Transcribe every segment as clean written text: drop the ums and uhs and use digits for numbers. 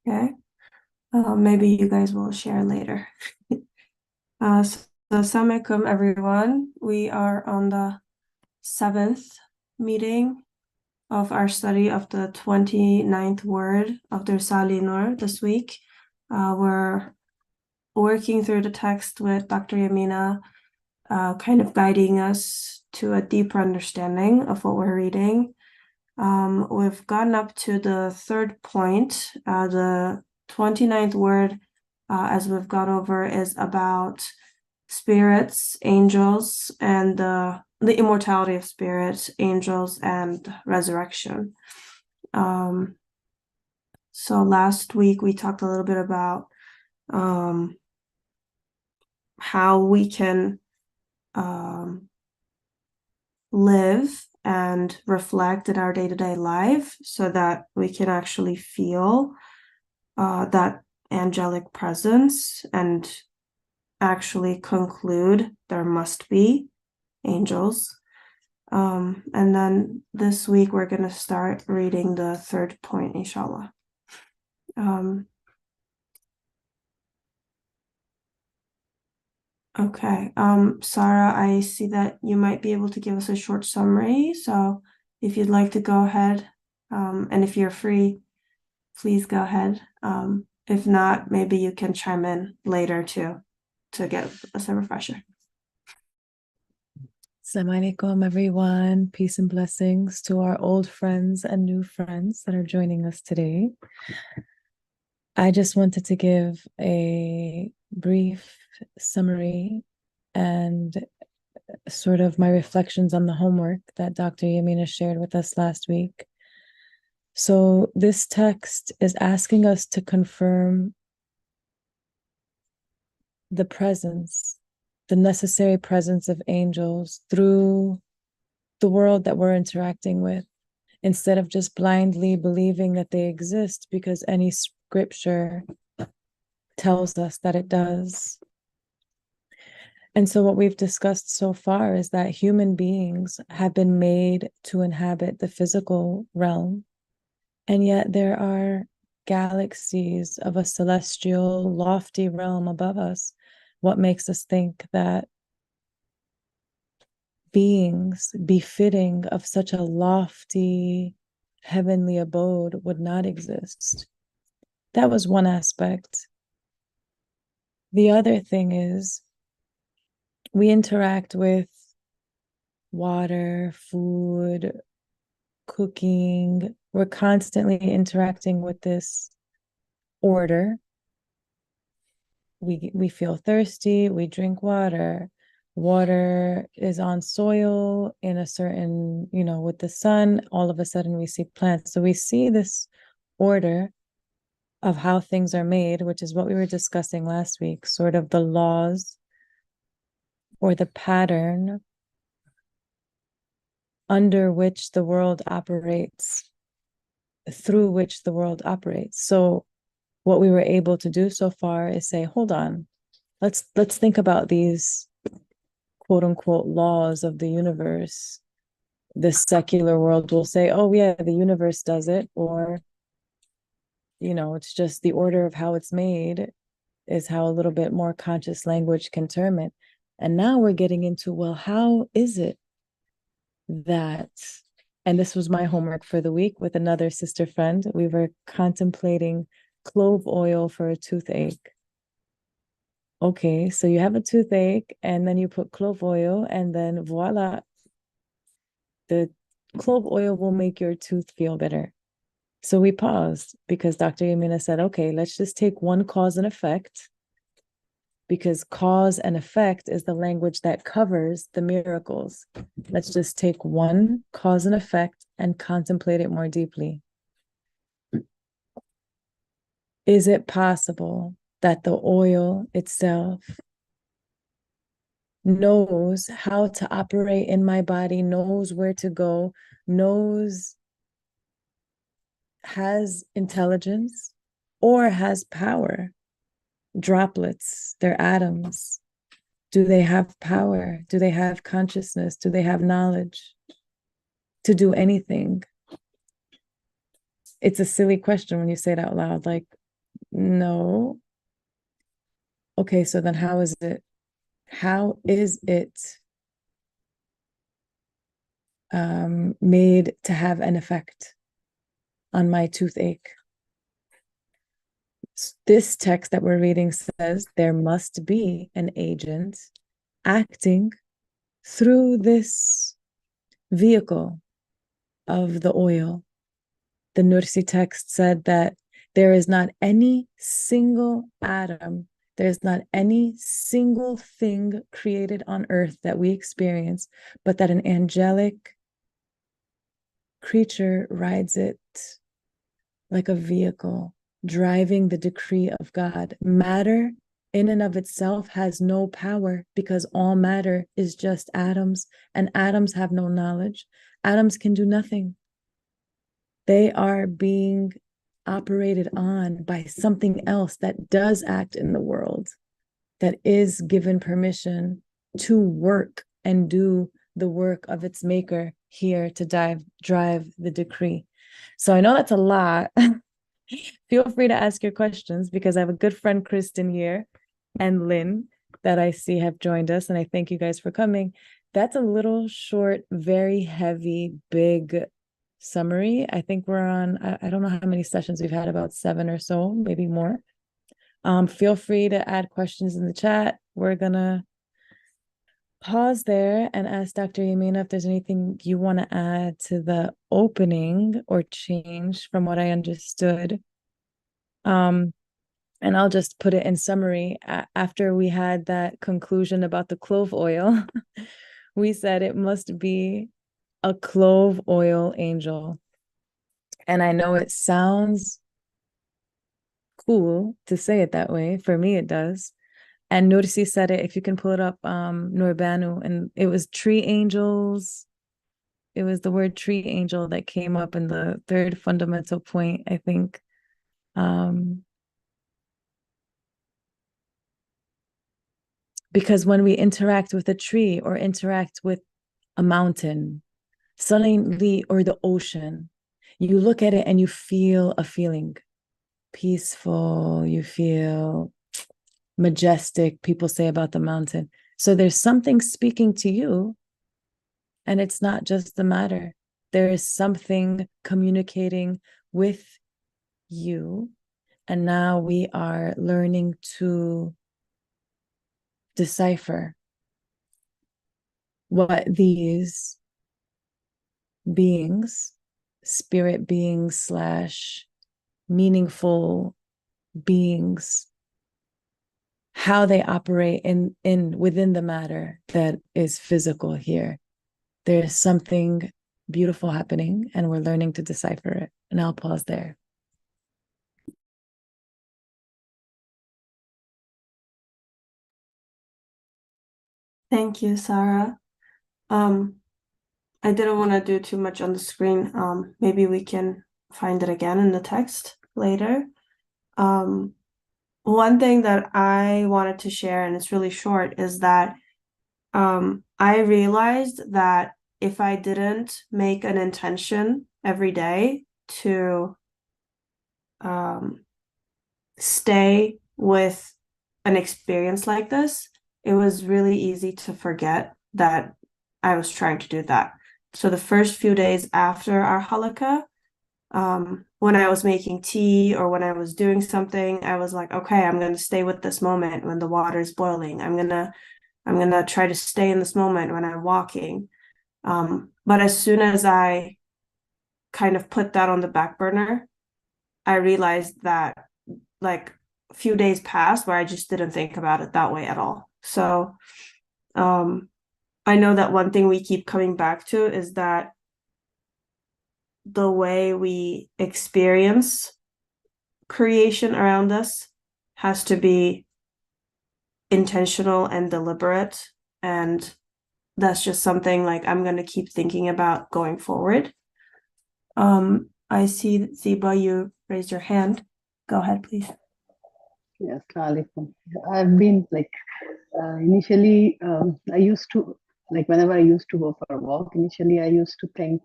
Okay. Maybe you guys will share later. So Assalamualaikum everyone. We are on the 7th meeting of our study of the 29th word of the Risale-i Nur this week. We're working through the text with Dr. Yamina, kind of guiding us to a deeper understanding of what we're reading. We've gotten up to the third point. The 29th word, as we've gone over, is about spirits, angels, and the immortality of spirits, angels, and resurrection. So last week we talked a little bit about how we can live and reflect in our day-to-day life so that we can actually feel that angelic presence and actually conclude there must be angels. And then this week we're going to start reading the third point, inshallah. Okay, Sarah, I see that you might be able to give us a short summary. So if you'd like to go ahead, and if you're free, please go ahead. If not, maybe you can chime in later to get us a refresher. Assalamu alaikum, everyone. Peace and blessings to our old friends and new friends that are joining us today. I just wanted to give a brief summary and sort of my reflections on the homework that Dr. Yamina shared with us last week. So this text is asking us to confirm the presence, the necessary presence of angels through the world that we're interacting with, instead of just blindly believing that they exist because any scripture tells us that it does. And so what we've discussed so far is that human beings have been made to inhabit the physical realm, and yet there are galaxies of a celestial, lofty realm above us. What makes us think that beings befitting of such a lofty heavenly abode would not exist? That was one aspect. The other thing is we interact with water, food, cooking. We're constantly interacting with this order. We feel thirsty, we drink water. Water is on soil in a certain, with the sun, all of a sudden we see plants. So we see this order of how things are made, which is what we were discussing last week, sort of the laws or the pattern under which the world operates, through which the world operates. So what we were able to do so far is say, hold on, let's think about these quote unquote laws of the universe. The secular world will say, oh yeah, the universe does it, or it's just the order of how it's made is how a little bit more conscious language can term it. And now we're getting into, well, how is it that, and this was my homework for the week with another sister friend, we were contemplating clove oil for a toothache. Okay, so you have a toothache and then you put clove oil and then voila, the clove oil will make your tooth feel better. So we paused because Dr. Yamina said, okay, let's just take one cause and effect, because cause and effect is the language that covers the miracles. Let's just take one cause and effect and contemplate it more deeply. Is it possible that the oil itself knows how to operate in my body, knows where to go, has intelligence, or has power? Droplets, they're atoms. Do they have power? Do they have consciousness? Do they have knowledge to do anything? It's a silly question when you say it out loud. Like, No. Okay, so then how is it made to have an effect on my toothache? This text that we're reading says there must be an agent acting through this vehicle of the oil. The Nursi text said that there is not any single atom, there's not any single thing created on earth that we experience, but that an angelic creature rides it like a vehicle, driving the decree of God. Matter in and of itself has no power because all matter is just atoms, and atoms have no knowledge. Atoms can do nothing. They are being operated on by something else that does act in the world, that is given permission to work and do the work of its maker here to drive the decree. So I know that's a lot. Feel free to ask your questions because I have a good friend, Kristen, here, and Lynn, that I see have joined us. And I thank you guys for coming. That's a little short, very heavy, big summary. I think we're on, I don't know how many sessions we've had, about 7 or so, maybe more. Feel free to add questions in the chat. We're gonna pause there and ask Dr. Yamina if there's anything you want to add to the opening or change from what I understood. And I'll just put it in summary. After we had that conclusion about the clove oil, we said it must be a clove oil angel. And I know it sounds cool to say it that way. For me, it does. And Nursi said it, if you can pull it up, Nurbanu, and it was tree angels. It was the word tree angel that came up in the third fundamental point, I think. Because when we interact with a tree or interact with a mountain, suddenly, or the ocean, you look at it and you feel a feeling peaceful, you feel majestic, people say about the mountain. So there's something speaking to you, and it's not just the matter. There is something communicating with you. And now we are learning to decipher what these beings, spirit beings slash meaningful beings, how they operate in within the matter that is physical here. There's something beautiful happening, and we're learning to decipher it. And I'll pause there. Thank you, Sarah. I didn't want to do too much on the screen. Maybe we can find it again in the text later. One thing that I wanted to share, and it's really short, is that I realized that if I didn't make an intention every day to stay with an experience like this, it was really easy to forget that I was trying to do that. So the first few days after our halakha, when I was making tea or when I was doing something, I was like, okay, I'm gonna stay with this moment when the water is boiling. I'm gonna try to stay in this moment when I'm walking. But as soon as I kind of put that on the back burner, I realized that like a few days passed where I just didn't think about it that way at all. So I know that one thing we keep coming back to is that the way we experience creation around us has to be intentional and deliberate. And that's just something like I'm going to keep thinking about going forward. I see Ziba, you raised your hand. Go ahead, please. Yes, alaikum. I've been like initially I used to like whenever I used to go for a walk, initially I used to think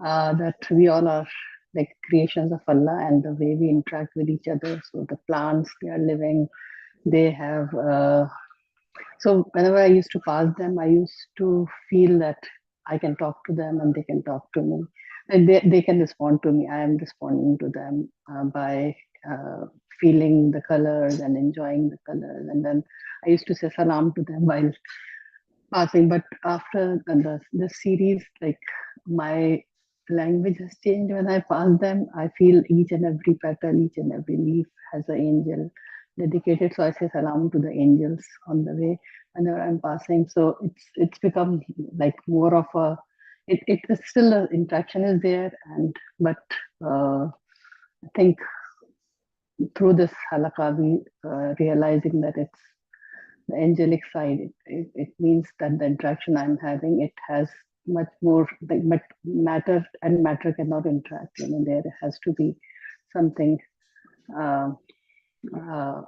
that we all are like creations of Allah and the way we interact with each other. So the plants, they are living, they have so whenever I used to pass them, I used to feel that I can talk to them and they can talk to me, and they can respond to me. I am responding to them by feeling the colors and enjoying the colors. And then I used to say salam to them while passing. But after this series, like my language has changed. When I pass them, I feel each and every petal, each and every leaf has an angel dedicated. So I say salam to the angels on the way whenever I'm passing. So it's become like more of a it is still an interaction is there, and but I think through this halakha we realizing that it's the angelic side. It means that the interaction I'm having, it has much more like matter, and matter cannot interact. There has to be something uh,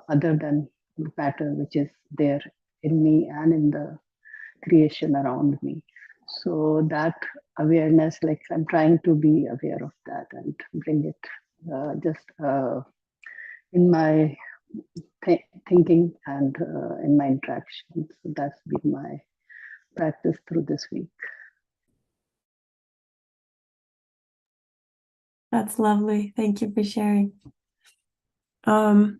other than matter, which is there in me and in the creation around me. So that awareness, like I'm trying to be aware of that and bring it just in my thinking and in my interactions. So that's been my practice through this week. That's lovely. Thank you for sharing. Okay,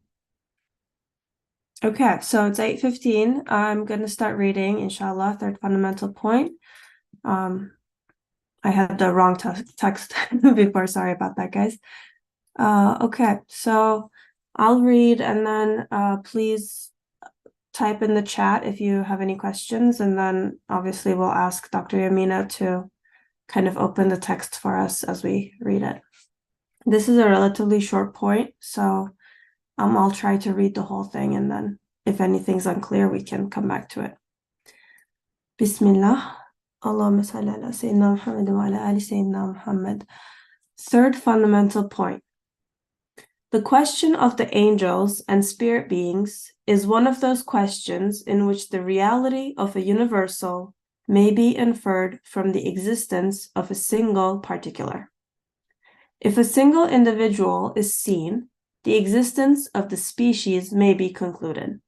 so it's 8:15. I'm going to start reading, inshallah, third fundamental point. I had the wrong text before. Sorry about that, guys. Okay, so I'll read, and then please type in the chat if you have any questions, and then obviously we'll ask Dr. Yamina to kind of open the text for us as we read it. This is a relatively short point, so I'll try to read the whole thing, and then if anything's unclear, we can come back to it. Bismillah. Allahumma salli ala Sayyidina Muhammad wa ala ali Sayyidina Muhammad. Third fundamental point. The question of the angels and spirit beings is one of those questions in which the reality of a universal may be inferred from the existence of a single particular. If a single individual is seen, the existence of the species may be concluded.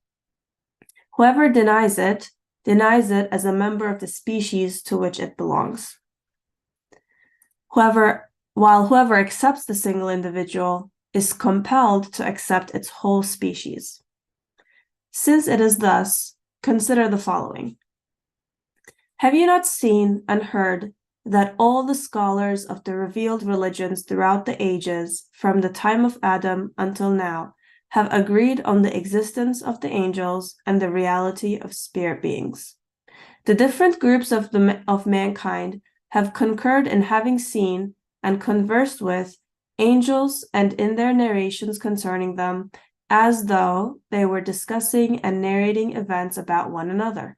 Whoever denies it as a member of the species to which it belongs. While whoever accepts the single individual is compelled to accept its whole species. Since it is thus, consider the following. Have you not seen and heard that all the scholars of the revealed religions throughout the ages, from the time of Adam until now, have agreed on the existence of the angels and the reality of spirit beings? The different groups of mankind have concurred in having seen and conversed with angels, and in their narrations concerning them, as though they were discussing and narrating events about one another.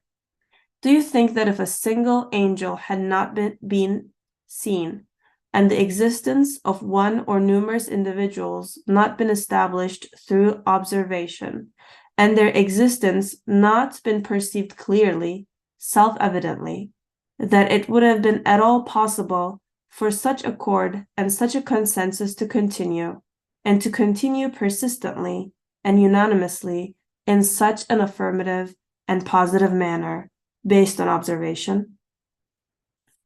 Do you think that if a single angel had not been seen, and the existence of one or numerous individuals not been established through observation, and their existence not been perceived clearly, self-evidently, that it would have been at all possible for such accord and such a consensus to continue, and to continue persistently and unanimously in such an affirmative and positive manner, based on observation?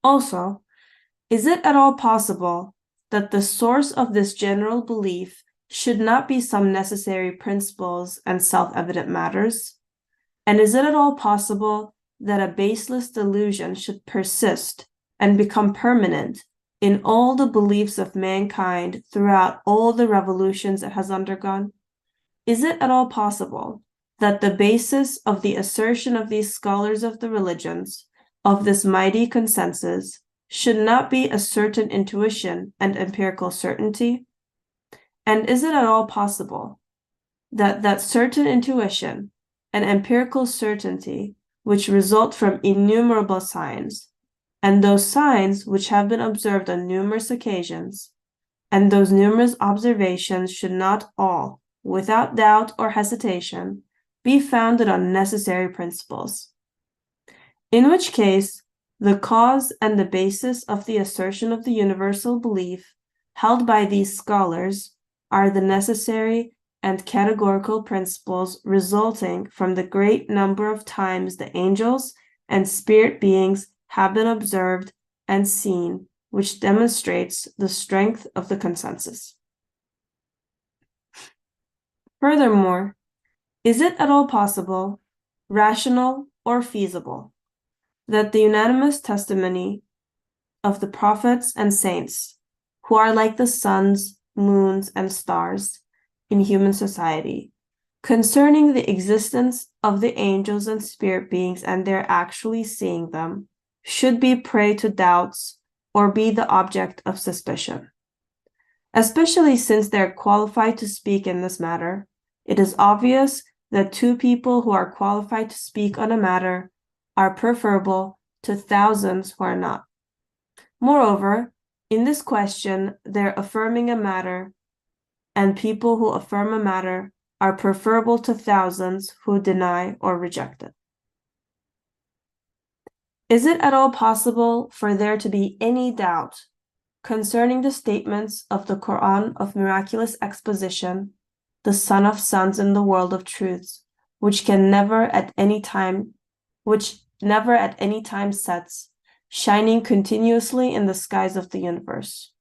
Also, is it at all possible that the source of this general belief should not be some necessary principles and self-evident matters? And is it at all possible that a baseless delusion should persist and become permanent in all the beliefs of mankind throughout all the revolutions it has undergone? Is it at all possible that the basis of the assertion of these scholars of the religions, of this mighty consensus, should not be a certain intuition and empirical certainty? And is it at all possible that that certain intuition and empirical certainty which result from innumerable signs, and those signs which have been observed on numerous occasions, and those numerous observations should not all, without doubt or hesitation, be founded on necessary principles? In which case, the cause and the basis of the assertion of the universal belief held by these scholars are the necessary and categorical principles resulting from the great number of times the angels and spirit beings have been observed and seen, which demonstrates the strength of the consensus. Furthermore, is it at all possible, rational, or feasible that the unanimous testimony of the prophets and saints, who are like the suns, moons, and stars in human society, concerning the existence of the angels and spirit beings and their actually seeing them, should be prey to doubts or be the object of suspicion? Especially since they are qualified to speak in this matter, it is obvious that two people who are qualified to speak on a matter are preferable to thousands who are not. Moreover, in this question, they're affirming a matter, and people who affirm a matter are preferable to thousands who deny or reject it. Is it at all possible for there to be any doubt concerning the statements of the Quran of miraculous exposition, the Son of Sons in the world of truths, which never at any time sets, shining continuously in the skies of the universe?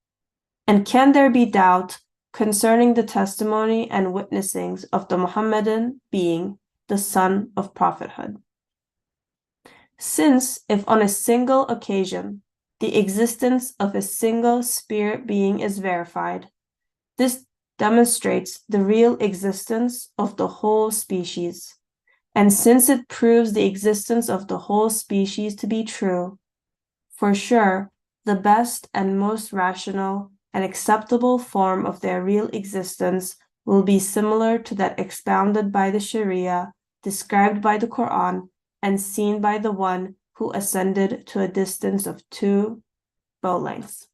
And can there be doubt concerning the testimony and witnessings of the Muhammadan being the son of prophethood? Since if on a single occasion the existence of a single spirit being is verified, this demonstrates the real existence of the whole species. And since it proves the existence of the whole species to be true, for sure, the best and most rational and acceptable form of their real existence will be similar to that expounded by the Sharia, described by the Quran, and seen by the one who ascended to a distance of 2 bow lengths.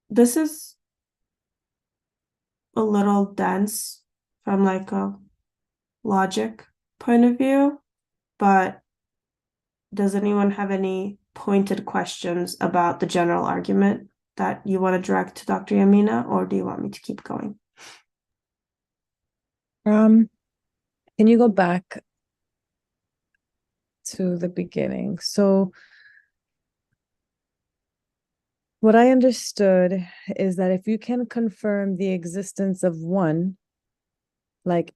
This is a little dense from like a logic point of view, but does anyone have any pointed questions about the general argument that you want to direct to Dr. Yamina, or do you want me to keep going? Can you go back to the beginning? So what I understood is that if you can confirm the existence of one, like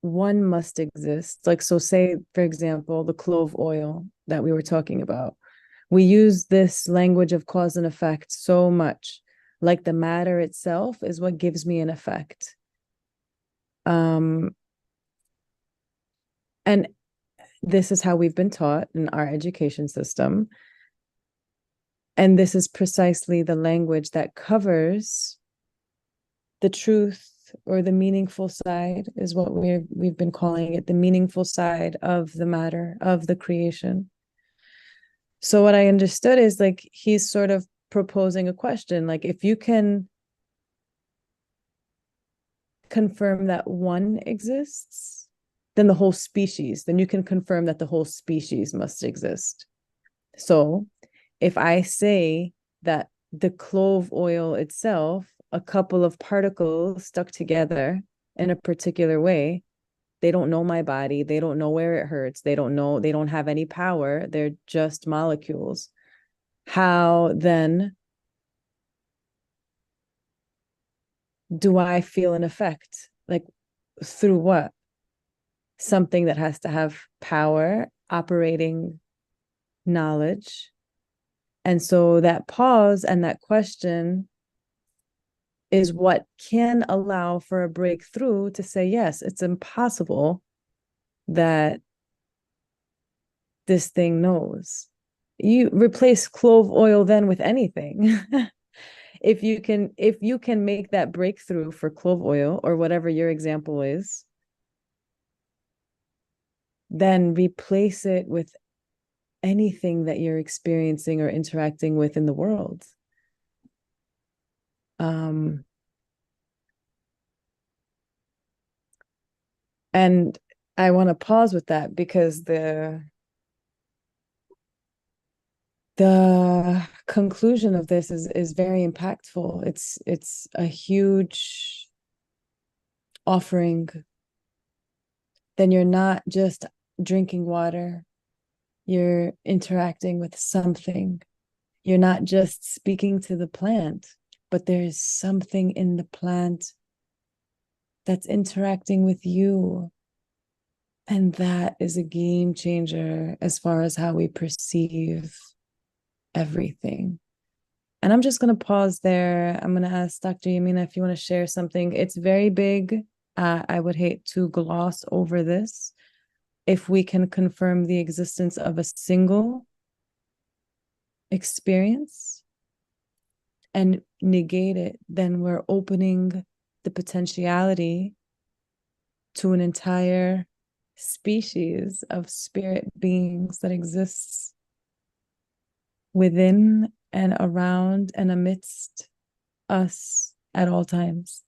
one must exist. Like, so say, for example, the clove oil that we were talking about. We use this language of cause and effect so much. Like the matter itself is what gives me an effect. And this is how we've been taught in our education system. And this is precisely the language that covers the truth or the meaningful side, is what we've been calling it, the meaningful side of the matter, of the creation. So what I understood is like he's sort of proposing a question, like if you can confirm that one exists, then the whole species, then you can confirm that the whole species must exist. So if I say that the clove oil itself, a couple of particles stuck together in a particular way, they don't know my body, they don't know where it hurts, they don't have any power, they're just molecules. How then do I feel an effect? Like through what? Something that has to have power, operating knowledge. And so that pause and that question is what can allow for a breakthrough to say, yes, it's impossible that this thing knows. You replace clove oil then with anything. If you can make that breakthrough for clove oil or whatever your example is, then replace it with anything that you're experiencing or interacting with in the world. And I want to pause with that because the the conclusion of this is very impactful. It's a huge offering. Then you're not just drinking water, you're interacting with something. You're not just speaking to the plant, but there's something in the plant that's interacting with you. And that is a game changer as far as how we perceive everything. And I'm just going to pause there. I'm going to ask Dr. Yamina if you want to share something. It's very big. I would hate to gloss over this. If we can confirm the existence of a single experience and negate it, then we're opening the potentiality to an entire species of spirit beings that exists within and around and amidst us at all times.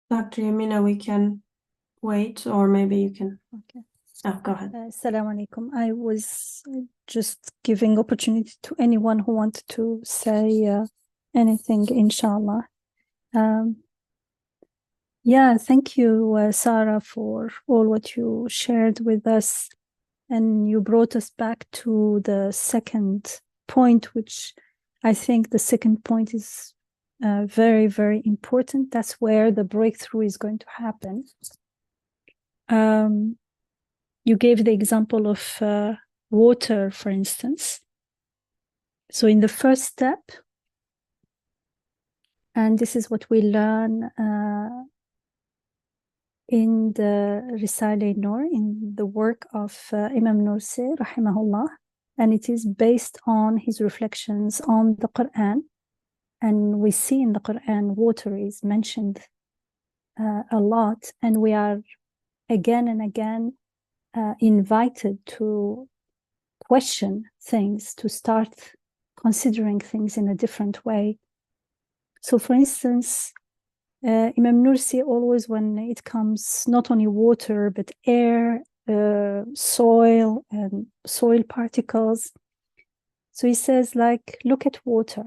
Dr. Yamina, we can wait, or maybe you can. Okay. Oh, go ahead. Assalamu alaikum. I was just giving opportunity to anyone who wanted to say anything, inshallah. Yeah, thank you, Sarah, for all what you shared with us. And you brought us back to the second point, which I think the second point is very, very important. That's where the breakthrough is going to happen. You gave the example of water, for instance. So in the first step, and this is what we learn in the Risale Nur, in the work of Imam Nursi, rahimahullah, and it is based on his reflections on the Quran. And we see in the Quran, water is mentioned a lot, and we are again and again invited to question things, to start considering things in a different way. So, for instance, Imam Nursi always, when it comes not only water, but air, soil, and soil particles, so he says, like, look at water.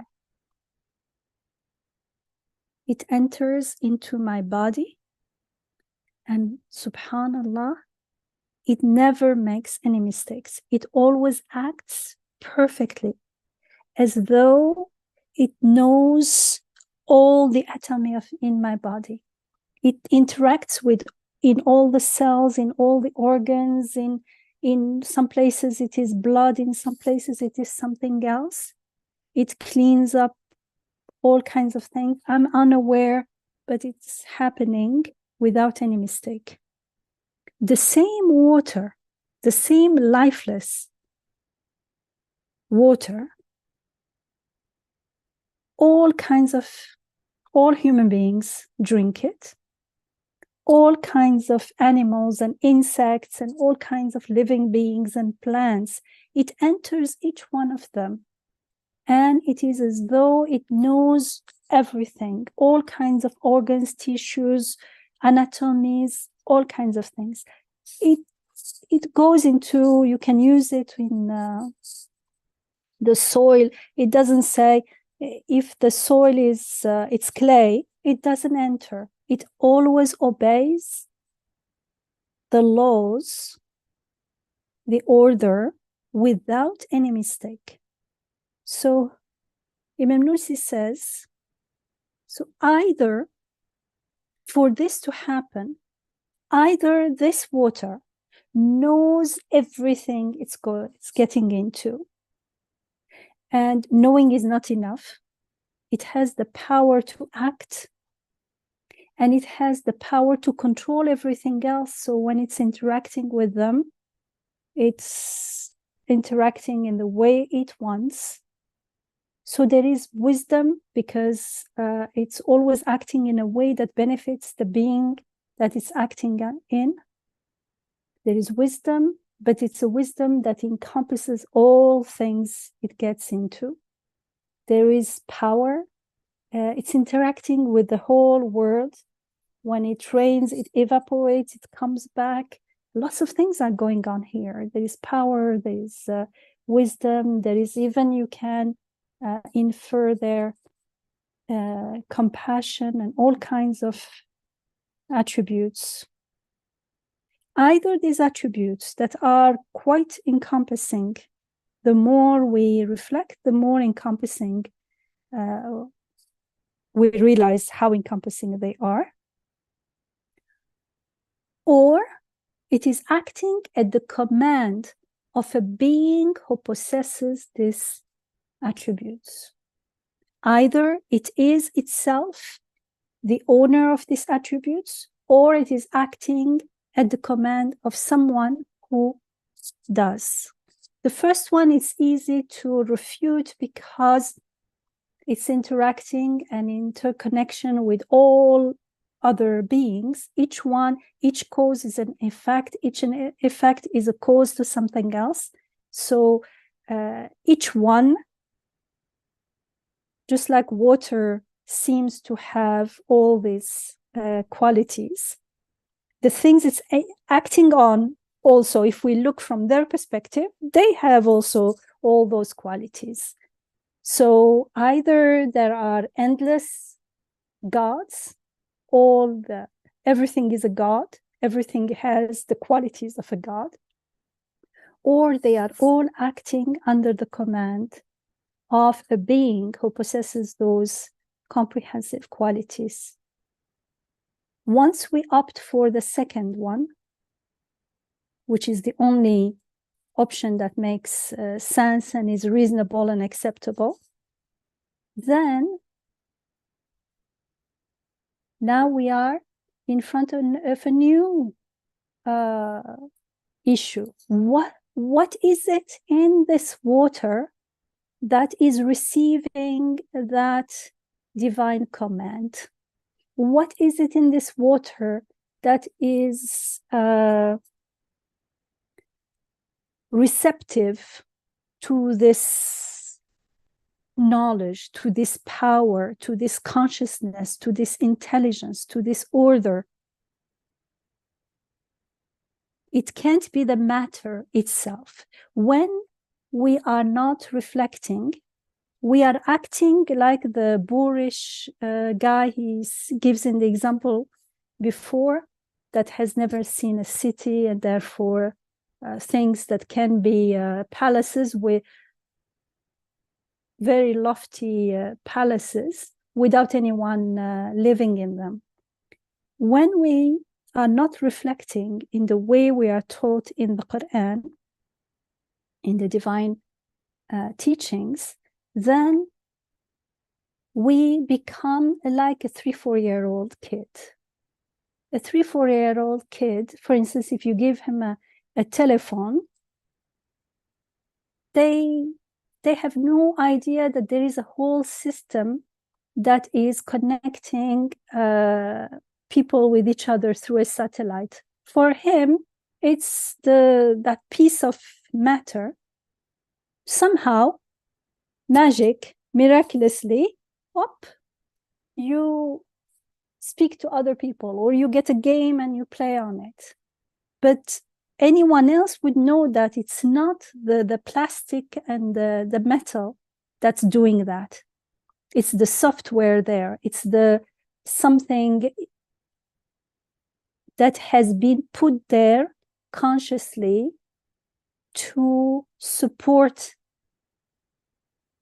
It enters into my body, and subhanallah, it never makes any mistakes. It always acts perfectly, as though it knows all the atomy in my body. It interacts with in all the cells, in all the organs, in some places it is blood, in some places it is something else. It cleans up all kinds of things. I'm unaware, but it's happening without any mistake. The same water, the same lifeless water, all human beings drink it. All kinds of animals and insects and all kinds of living beings and plants, it enters each one of them. And it is as though it knows everything, all kinds of organs, tissues, anatomies, all kinds of things. It goes into, you can use it in the soil. It doesn't say if the soil is it's clay, it doesn't enter. It always obeys the laws, the order, without any mistake. So Imam Nursi says, so either for this to happen, either this water knows everything it's getting into, and knowing is not enough. It has the power to act, and it has the power to control everything else. So when it's interacting with them, it's interacting in the way it wants. So there is wisdom because it's always acting in a way that benefits the being that it's acting in. There is wisdom, but it's a wisdom that encompasses all things it gets into. There is power. It's interacting with the whole world. When it rains, it evaporates, it comes back. Lots of things are going on here. There is power, there is wisdom, there is even, you can infer there compassion and all kinds of attributes. Either these attributes that are quite encompassing, the more we reflect, the more encompassing we realize how encompassing they are. Or it is acting at the command of a being who possesses these attributes. Either it is itself the owner of these attributes, or it is acting at the command of someone who does. The first one is easy to refute because it's interacting and interconnection with all other beings. Each cause is an effect. Each effect is a cause to something else. So each one, just like water seems to have all these qualities, the things it's acting on also, if we look from their perspective, they have also all those qualities. So either there are endless gods, everything is a god, everything has the qualities of a god, or they are all acting under the command of a being who possesses those comprehensive qualities. Once we opt for the second one, which is the only option that makes sense and is reasonable and acceptable, then now we are in front of a new issue. What is it in this water that is receiving that divine command? What is it in this water that is receptive to this knowledge, to this power, to this consciousness, to this intelligence, to this order? It can't be the matter itself. When we are not reflecting, we are acting like the boorish guy he gives in the example before, that has never seen a city, and therefore things that can be palaces, with very lofty palaces without anyone living in them. When we are not reflecting in the way we are taught in the Quran, in the divine teachings, then we become like a 3-4-year-old kid. A 3-4-year-old kid, for instance, if you give him a telephone, they have no idea that there is a whole system that is connecting people with each other through a satellite. For him, it's that piece of matter. Somehow, miraculously, you speak to other people, or you get a game and you play on it. But anyone else would know that it's not the plastic and the metal that's doing that. It's the software there. It's something that has been put there consciously to support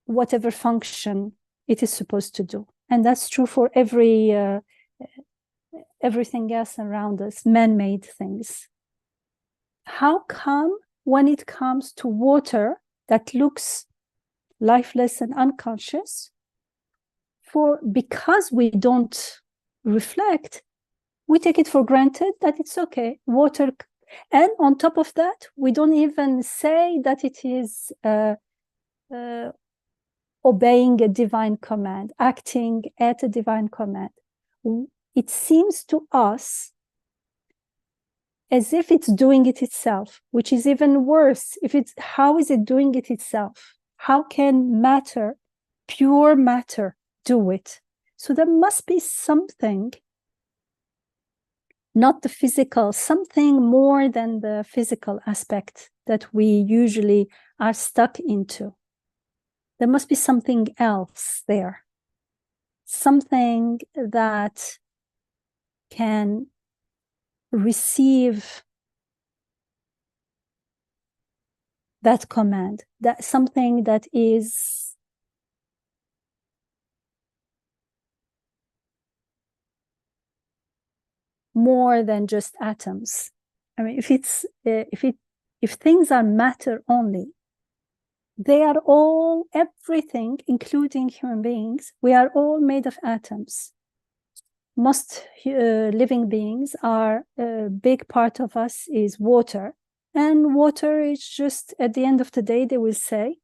whatever function it is supposed to do. And that's true for everything else around us, man-made things. How come when it comes to water that looks lifeless and unconscious, because we don't reflect, we take it for granted that it's okay, water. And on top of that, we don't even say that it is obeying a divine command, acting at a divine command. It seems to us as if it's doing it itself, which is even worse. How is it doing it itself? How can matter, pure matter, do it? So there must be something, not the physical, something more than the physical aspect that we usually are stuck into. There must be something else there, something that can receive that command, that something that is more than just atoms. I mean, if things are matter only, they are all, everything, including human beings, we are all made of atoms. Most living beings are, a big part of us is water. And water is just, at the end of the day, they will say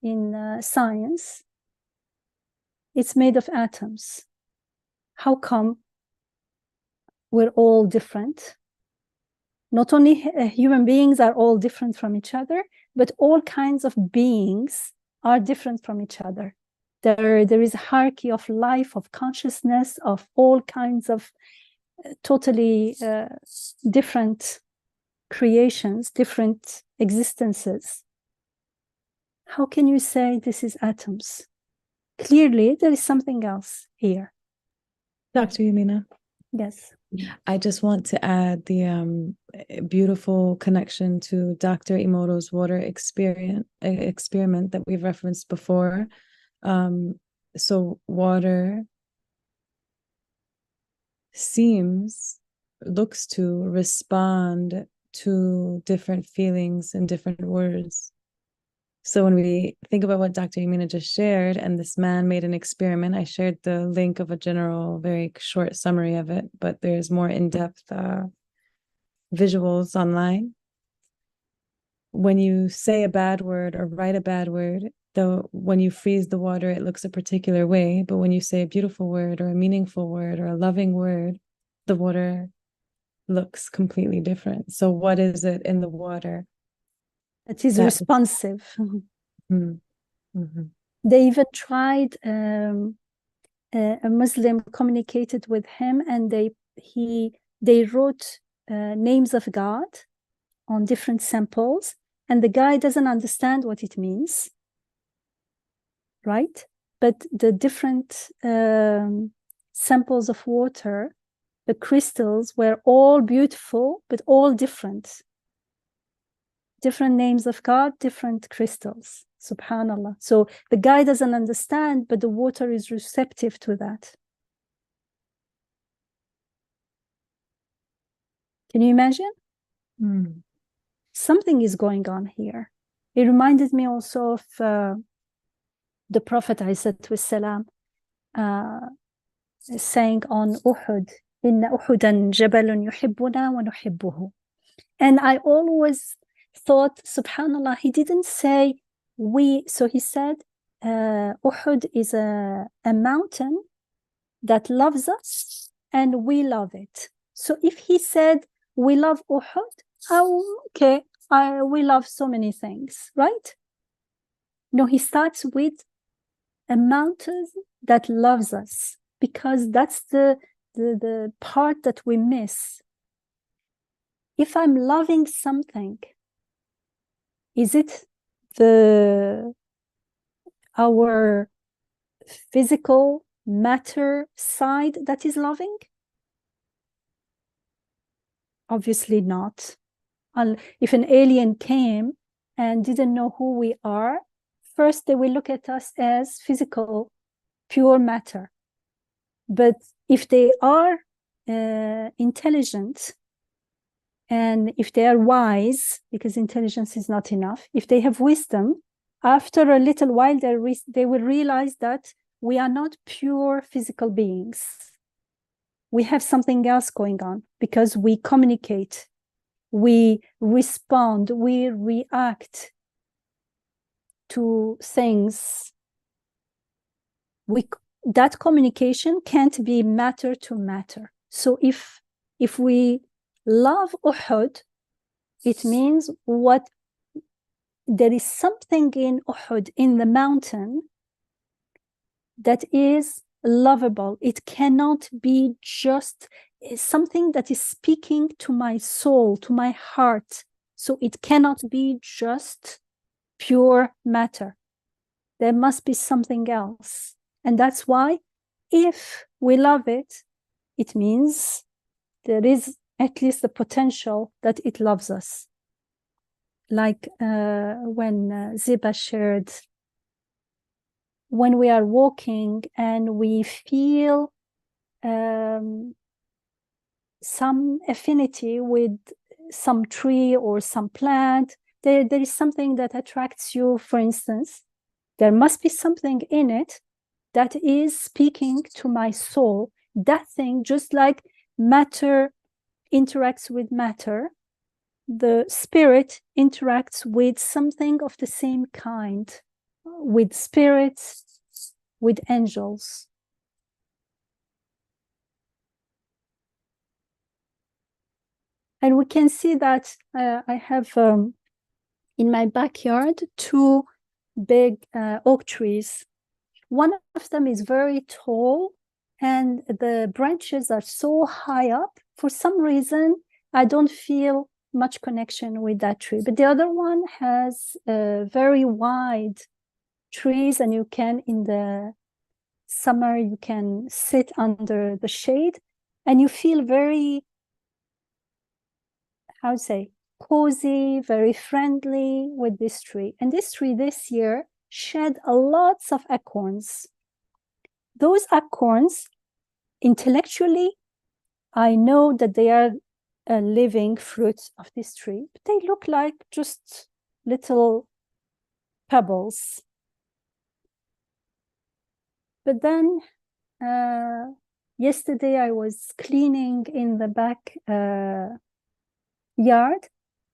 in science, it's made of atoms. How come we're all different? Not only human beings are all different from each other, but all kinds of beings are different from each other. There is a hierarchy of life, of consciousness, of all kinds of totally different creations, different existences. How can you say this is atoms? Clearly, there is something else here. Dr. Yamina, Yes. I just want to add the beautiful connection to Dr. Emoto's water experiment that we've referenced before. So water looks to respond to different feelings and different words. So when we think about what Dr. Yamina just shared, and this man made an experiment, I shared the link of a general, very short summary of it, but there's more in-depth visuals online. When you say a bad word or write a bad word, though when you freeze the water, it looks a particular way. But when you say a beautiful word or a meaningful word or a loving word, the water looks completely different. So what is it in the water? It is responsive. Mm-hmm. Mm-hmm. They even tried, a Muslim communicated with him, and they wrote names of God on different samples, and the guy doesn't understand what it means, right? But the different samples of water, the crystals were all beautiful, but all different. Different names of God, different crystals. Subhanallah. So the guy doesn't understand, but the water is receptive to that. Can you imagine? Mm. Something is going on here. It reminded me also of the Prophet ﷺ saying on Uhud, Inna Uhudan jabalun yuhibbuna wa nuhibbuhu. And I always thought, subhanallah, he didn't say we. So he said, Uhud is a mountain that loves us and we love it. So if he said, we love Uhud, oh, okay, we love so many things, right? No, he starts with a mountain that loves us, because that's the part that we miss. If I'm loving something, is it our physical matter side that is loving? Obviously not. If an alien came and didn't know who we are, first they will look at us as physical, pure matter. But if they are intelligent, and if they are wise, because intelligence is not enough, if they have wisdom, after a little while, they will realize that we are not pure physical beings. We have something else going on, because we communicate, we respond, we react to things that communication can't be matter to matter. So if we love Uhud, it means there is something in Uhud, in the mountain, that is lovable. It cannot be just something that is speaking to my soul, to my heart. So it cannot be just pure matter. There must be something else. And that's why if we love it, it means there is at least the potential that it loves us. Like when Ziba shared, when we are walking and we feel some affinity with some tree or some plant, there is something that attracts you, for instance. There must be something in it that is speaking to my soul. That thing, just like matter interacts with matter, the spirit interacts with something of the same kind, with spirits, with angels. And we can see that I have in my backyard 2 big oak trees. One of them is very tall and the branches are so high up. For some reason, I don't feel much connection with that tree. But the other one has very wide trees, and you can, in the summer, you can sit under the shade and you feel very, how to say, cozy, very friendly with this tree. And this tree this year shed lots of acorns. Those acorns, intellectually, I know that they are living fruits of this tree, but they look like just little pebbles. But then yesterday I was cleaning in the back yard,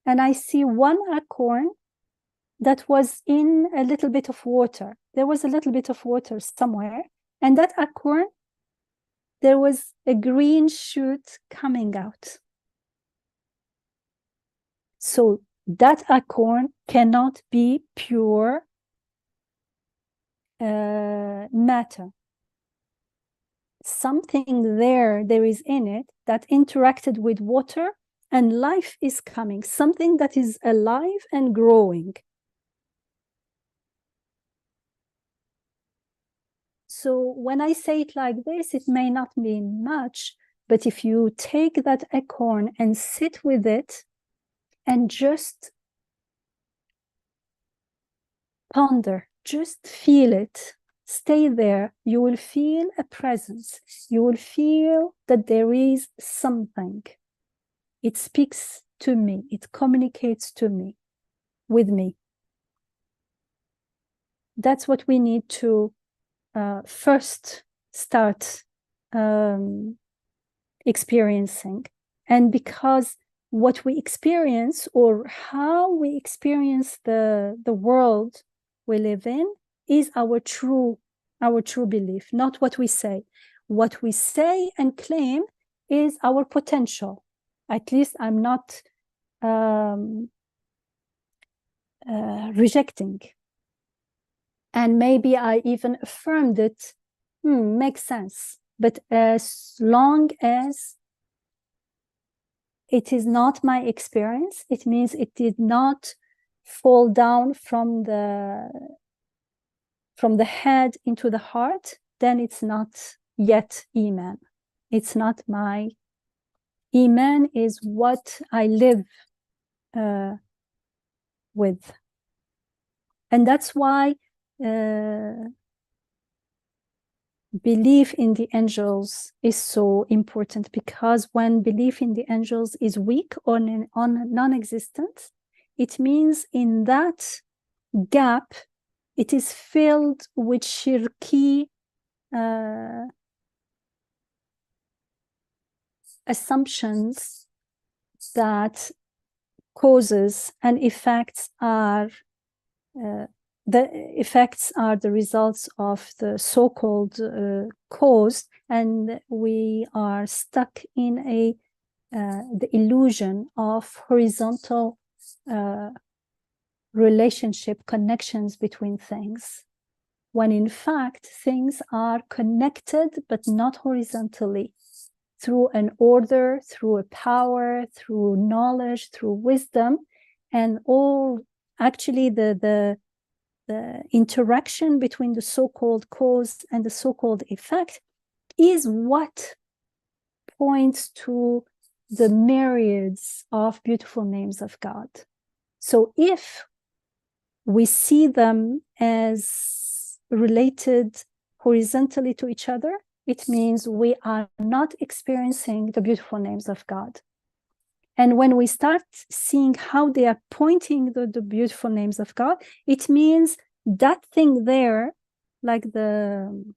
and I see one acorn that was in a little bit of water. There was a little bit of water somewhere, and that acorn, there was a green shoot coming out. So that acorn cannot be pure matter. Something there is in it that interacted with water, and life is coming, something that is alive and growing. So when I say it like this, it may not mean much, but if you take that acorn and sit with it and just ponder, just feel it, stay there, you will feel a presence. You will feel that there is something. It speaks to me, it communicates to me, with me. That's what we need to first start experiencing. And because what we experience, or how we experience the world we live in, is our true belief, not what we say. What we say and claim is our potential. At least I'm not rejecting. And maybe I even affirmed it, makes sense. But as long as it is not my experience, it means it did not fall down from the head into the heart, then it's not yet Iman. It's not my Iman, is what I live with. And that's why belief in the angels is so important, because when belief in the angels is weak or non-existent, it means in that gap it is filled with shirki assumptions that causes and effects are the effects are the results of the so-called cause, and we are stuck in the illusion of horizontal relationship connections between things, when in fact things are connected but not horizontally, through an order, through a power, through knowledge, through wisdom, and all actually the interaction between the so-called cause and the so-called effect is what points to the myriads of beautiful names of God. So if we see them as related horizontally to each other, it means we are not experiencing the beautiful names of God. And when we start seeing how they are pointing the beautiful names of God, it means that thing there, like the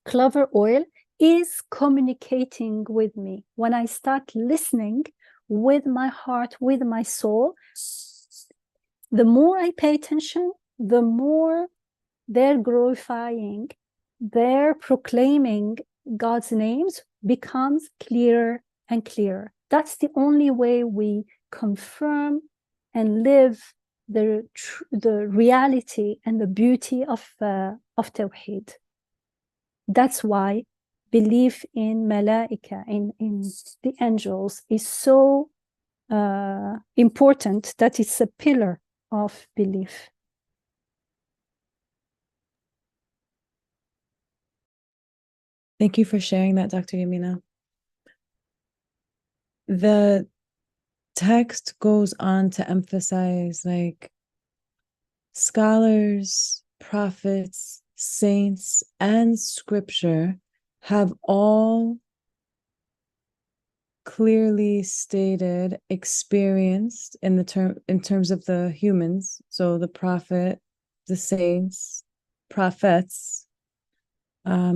clover oil, is communicating with me. When I start listening with my heart, with my soul, the more I pay attention, the more they're glorifying, they're proclaiming God's names becomes clearer and clearer. That's the only way we confirm and live the reality and the beauty of Tawheed. That's why belief in Malaika, in the angels, is so important that it's a pillar of belief. Thank you for sharing that, Dr. Yamina. The text goes on to emphasize, like, scholars, prophets, saints, and scripture have all clearly stated, experienced in terms of the humans, so the prophet, the saints, prophets,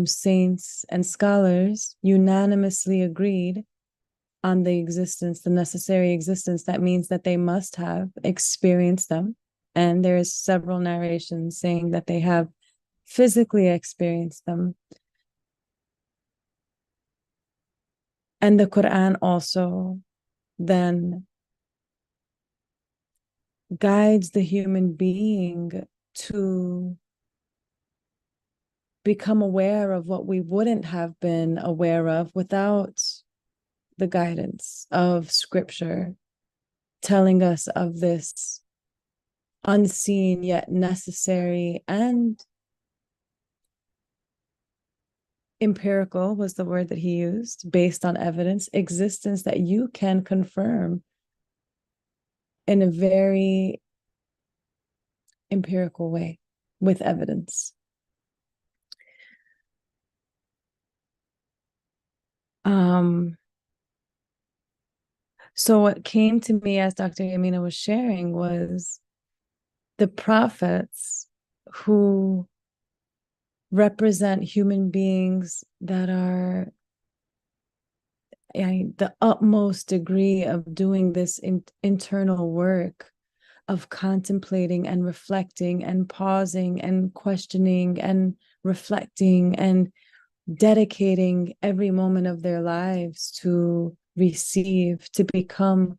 saints, and scholars unanimously agreed on the existence, the necessary existence. That means that they must have experienced them. And there's several narrations saying that they have physically experienced them. And the Quran also then guides the human being to become aware of what we wouldn't have been aware of without the guidance of scripture, telling us of this unseen yet necessary and empirical, was the word that he used, based on evidence, existence that you can confirm in a very empirical way with evidence. So what came to me as Dr. Yamina was sharing was the prophets who represent human beings that are the utmost degree of doing this internal work of contemplating and reflecting and pausing and questioning and reflecting and dedicating every moment of their lives to receive, to become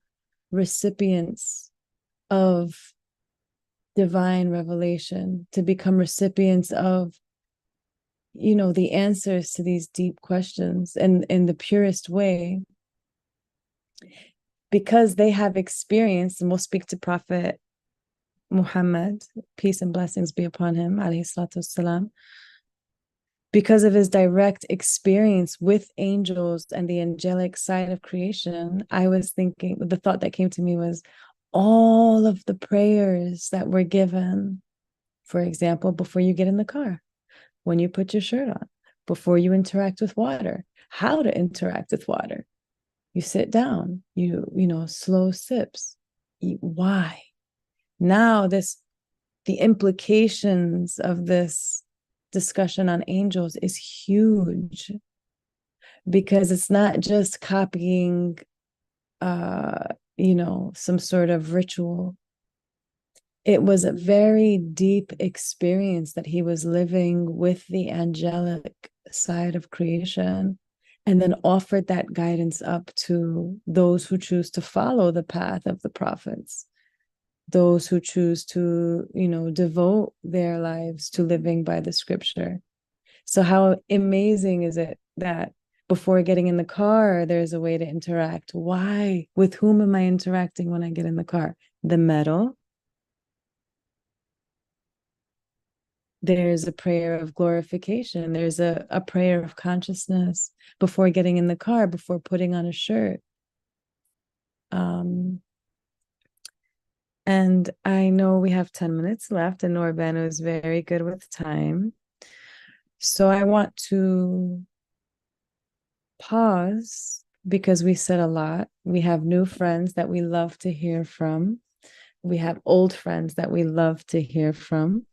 recipients of divine revelation, to become recipients of, the answers to these deep questions, and in the purest way, because they have experienced. And we'll speak to Prophet Muhammad, peace and blessings be upon him, alayhi salatu wassalam, because of his direct experience with angels and the angelic side of creation. I was thinking, the thought that came to me was all of the prayers that were given, for example, before you get in the car, when you put your shirt on, before you interact with water, how to interact with water. You sit down, slow sips. Why? Now the implications of this discussion on angels is huge, because it's not just copying some sort of ritual. it was a very deep experience that he was living with the angelic side of creation, and then offered that guidance up to those who choose to follow the path of the prophets, those who choose to, devote their lives to living by the scripture. So how amazing is it that before getting in the car, there's a way to interact? Why? With whom am I interacting when I get in the car? The metal. There's a prayer of glorification. There's a prayer of consciousness before getting in the car, before putting on a shirt. And I know we have 10 minutes left, and Norbanu is very good with time. So I want to pause because we said a lot. We have new friends that we love to hear from. We have old friends that we love to hear from.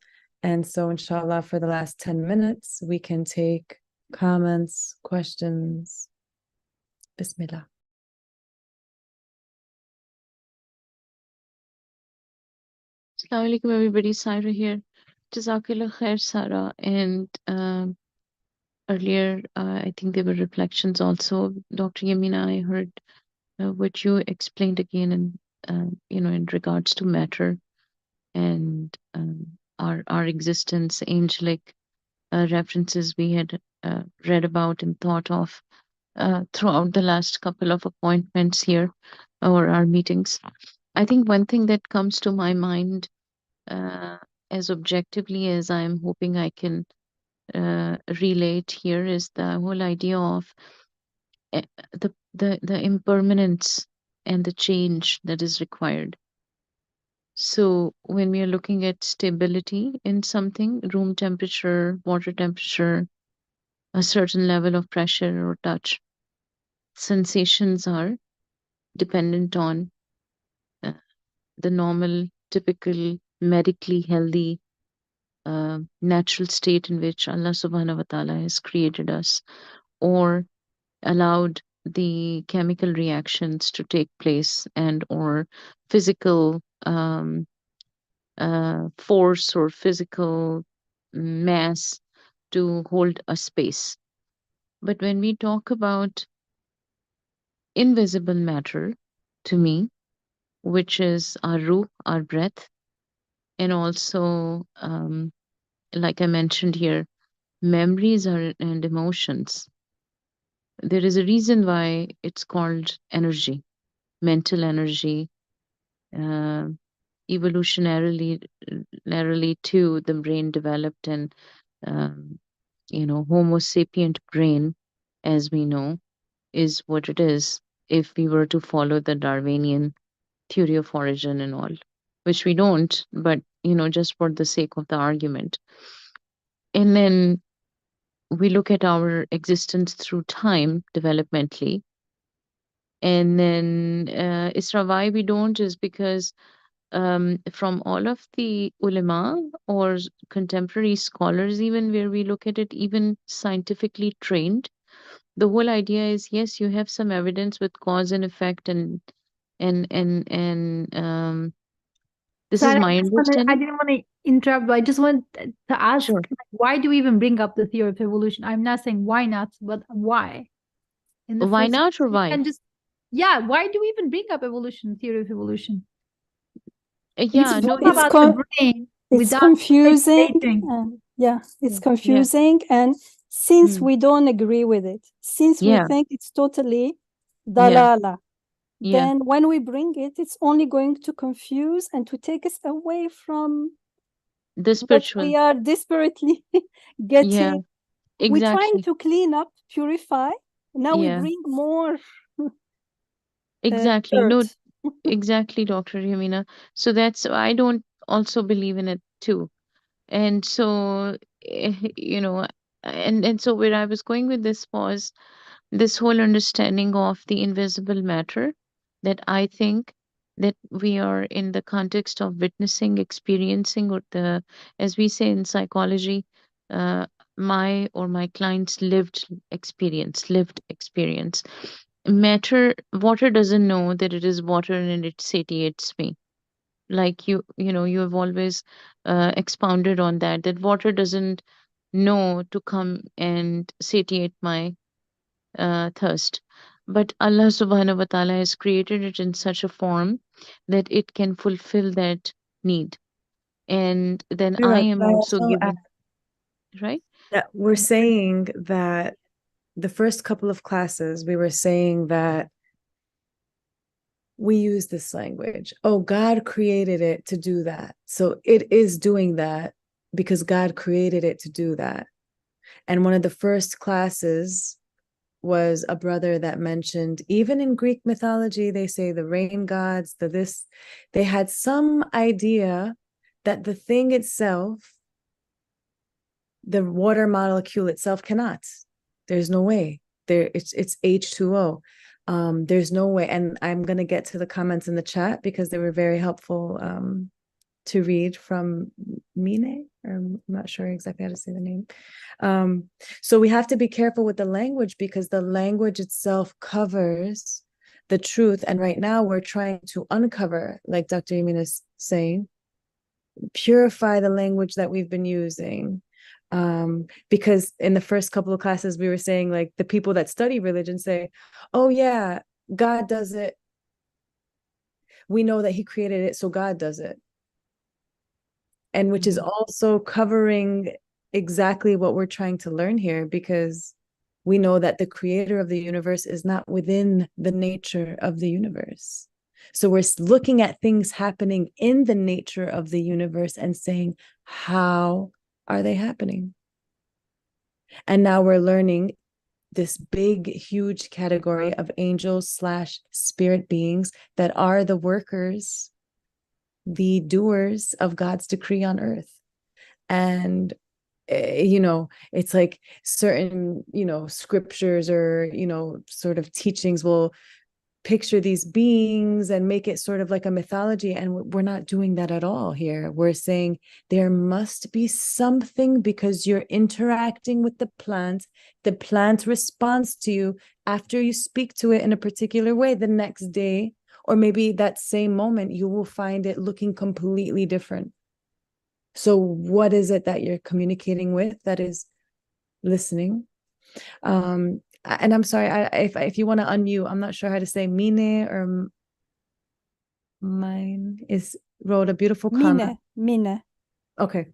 And so, inshallah, for the last 10 minutes, we can take comments, questions. Bismillah. Assalamu alaikum, everybody. Saira here. Jazakallah khair, Sarah. And earlier, I think there were reflections also. Dr. Yamina, I heard what you explained again, and in regards to matter and our existence, angelic references we had read about and thought of throughout the last couple of appointments here or our meetings. I think one thing that comes to my mind as objectively as I'm hoping I can relate here is the whole idea of the impermanence and the change that is required. So when we are looking at stability in something, room temperature, water temperature, a certain level of pressure or touch, sensations are dependent on the normal, typical, medically healthy, natural state in which Allah subhanahu wa ta'ala has created us, or allowed the chemical reactions to take place, and or physical force or physical mass to hold a space. But when we talk about invisible matter, to me, which is our ruh, our breath, and also, like I mentioned here, memories and emotions. There is a reason why it's called energy, mental energy. Evolutionarily too, the brain developed, and Homo sapient brain, as we know, is what it is if we were to follow the Darwinian theory of origin and all, which we don't, but just for the sake of the argument. And then we look at our existence through time developmentally. And then Isra, why we don't is because from all of the ulama or contemporary scholars, even where we look at it, even scientifically trained, the whole idea is, yes, you have some evidence with cause and effect, and this is Sarah, my I understanding. didn't want to interrupt, but I just want to ask, Sure. why do we even bring up the theory of evolution? I'm not saying why not, but why? In the Why first not, or place, why? and just why do we even bring up evolution, theory of evolution? Yeah, no, Talk about the brain it's without confusing. speculating. It's confusing. And since we don't agree with it, since we Yeah. think it's totally dalala, Yeah. then when we bring it, it's only going to confuse and to take us away from The what spiritual. we are desperately getting. Yeah, We're trying exactly. to clean up, purify. Now we Yeah. bring more Exactly. No, dirt. exactly, Dr. Yamina. So that's, I don't also believe in it too. And so, and so where I was going with this was this whole understanding of the invisible matter, that I think that we are in the context of witnessing, experiencing, or as we say in psychology, my or my client's lived experience. Water doesn't know that it is water and it satiates me. like you have always expounded on that water doesn't know to come and satiate my thirst. But Allah subhanahu wa ta'ala has created it in such a form that it can fulfill that need. And then I Right. am I also also given, right? that we're saying that the first couple of classes, we were saying that we use this language. Oh, God created it to do that. So it is doing that because God created it to do that. And one of the first classes was a brother that mentioned, even in Greek mythology, they say the rain gods, the this, they had some idea that the thing itself, the water molecule itself cannot. There's no way. It's H2O. There's no way. And I'm gonna get to the comments in the chat because they were very helpful to read from Mine, or I'm not sure exactly how to say the name. So we have to be careful with the language because the language itself covers the truth. And right now we're trying to uncover, like Dr. Yamin is saying, purify the language that we've been using. Because in the first couple of classes, we were saying, like, the people that study religion say, oh yeah, God does it. We know that he created it, so God does it. And which is also covering exactly what we're trying to learn here, because we know that the creator of the universe is not within the nature of the universe. So we're looking at things happening in the nature of the universe and saying, how are they happening? And now we're learning this big, huge category of angels / spirit beings that are the workers, the doers of God's decree on earth. And it's like certain scriptures or sort of teachings will picture these beings and make it sort of like a mythology, and we're not doing that at all here. We're saying there must be something because you're interacting with the plant responds to you after you speak to it in a particular way. The next day, or maybe that same moment, you will find it looking completely different. So what is it that you're communicating with that is listening? And I'm sorry, if you want to unmute, I'm not sure how to say Mine or mine is wrote a beautiful comment. Mine. Okay.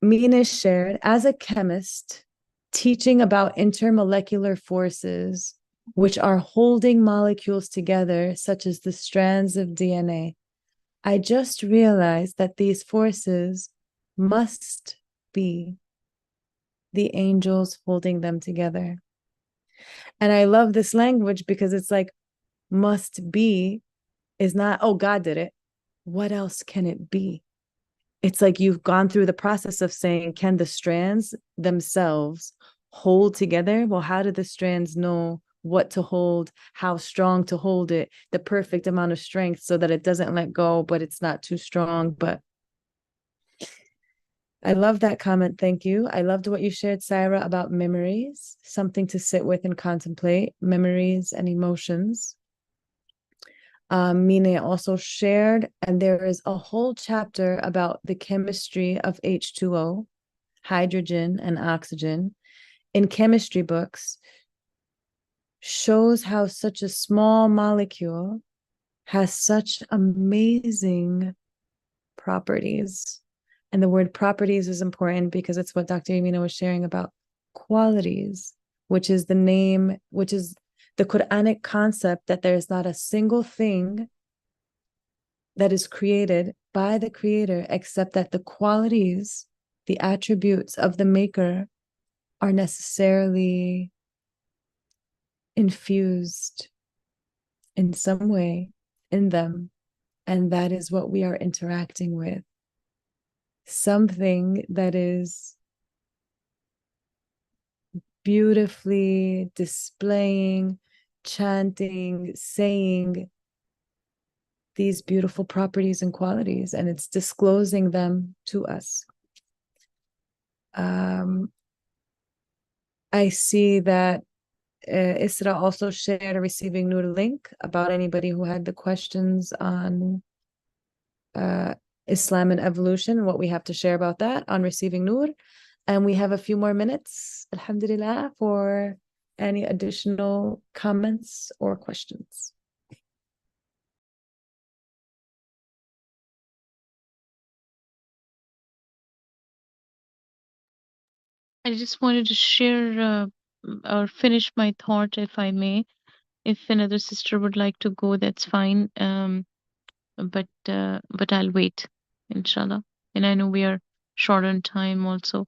Mine shared, as a chemist, teaching about intermolecular forces, which are holding molecules together, such as the strands of DNA. I just realized that these forces must be the angels holding them together. And I love this language because it's like, must be is not, oh, God did it. What else can it be? It's like you've gone through the process of saying, can the strands themselves hold together? Well, how do the strands know what to hold, how strong to hold it, the perfect amount of strength so that it doesn't let go, but it's not too strong? But I love that comment. Thank you. I loved what you shared, Sarah, about memories, something to sit with and contemplate, memories and emotions. Mine also shared, and there is a whole chapter about the chemistry of H2O, hydrogen and oxygen, in chemistry books, shows how such a small molecule has such amazing properties. And the word properties is important because it's what Dr. Yamina was sharing about qualities, which is the name, which is the Quranic concept that there is not a single thing that is created by the creator except that the qualities, the attributes of the maker are necessarily infused in some way in them. And that is what we are interacting with. Something that is beautifully displaying, chanting, saying these beautiful properties and qualities, and it's disclosing them to us. I see that Isra also shared a Receiving Nur link about anybody who had the questions on Islam and evolution, what we have to share about that on Receiving Noor. And we have a few more minutes, alhamdulillah, for any additional comments or questions. I just wanted to share or finish my thought, if I may. If another sister would like to go, that's fine. But I'll wait, inshallah. And I know we are short on time also.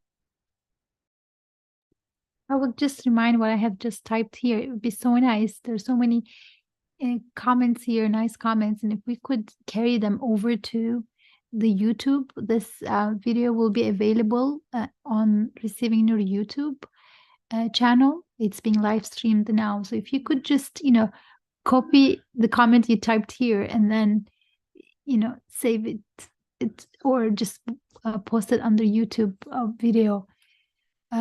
I will just remind what I have just typed here. It would be so nice. There's so many comments here, nice comments, and if we could carry them over to the YouTube, this video will be available on Receiving Noor YouTube channel. It's being live streamed now. So if you could just, copy the comment you typed here and then, save it or just post it under YouTube video,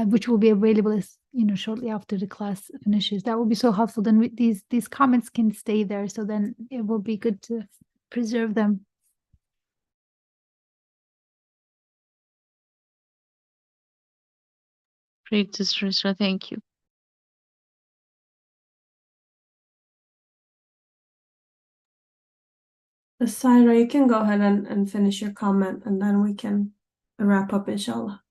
which will be available as shortly after the class finishes. That will be so helpful. Then these comments can stay there, so then it will be good to preserve them. Great, Sister Isra, thank you. Saira, you can go ahead and finish your comment, and then we can wrap up, inshallah.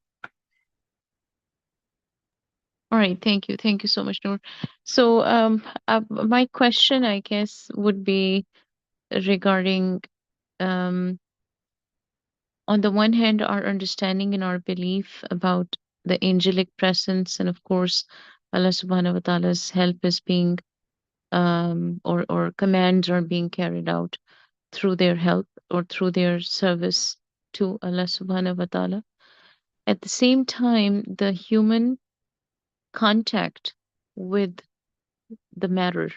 All right, thank you. Thank you so much, Noor. So my question, I guess, would be regarding on the one hand, our understanding and our belief about the angelic presence, and of course, Allah subhanahu wa ta'ala's help is being or commands are being carried out through their help or through their service to Allah subhanahu wa ta'ala. At the same time, the human contact with the matter,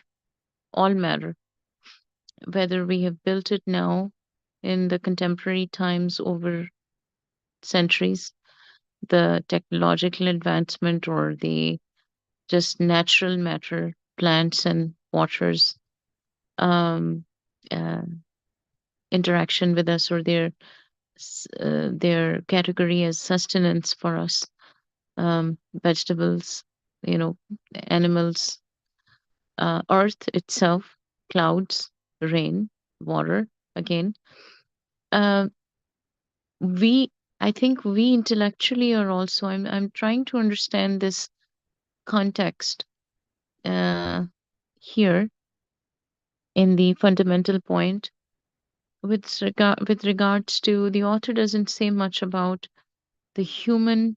all matter, whether we have built it now in the contemporary times over centuries, the technological advancement or the just natural matter, plants and waters, um, uh, interaction with us, or their category as sustenance for us, vegetables, animals, earth itself, clouds, rain, water, again. Uh, I think we intellectually are also, I'm trying to understand this context here in the fundamental point with regards to the author doesn't say much about the human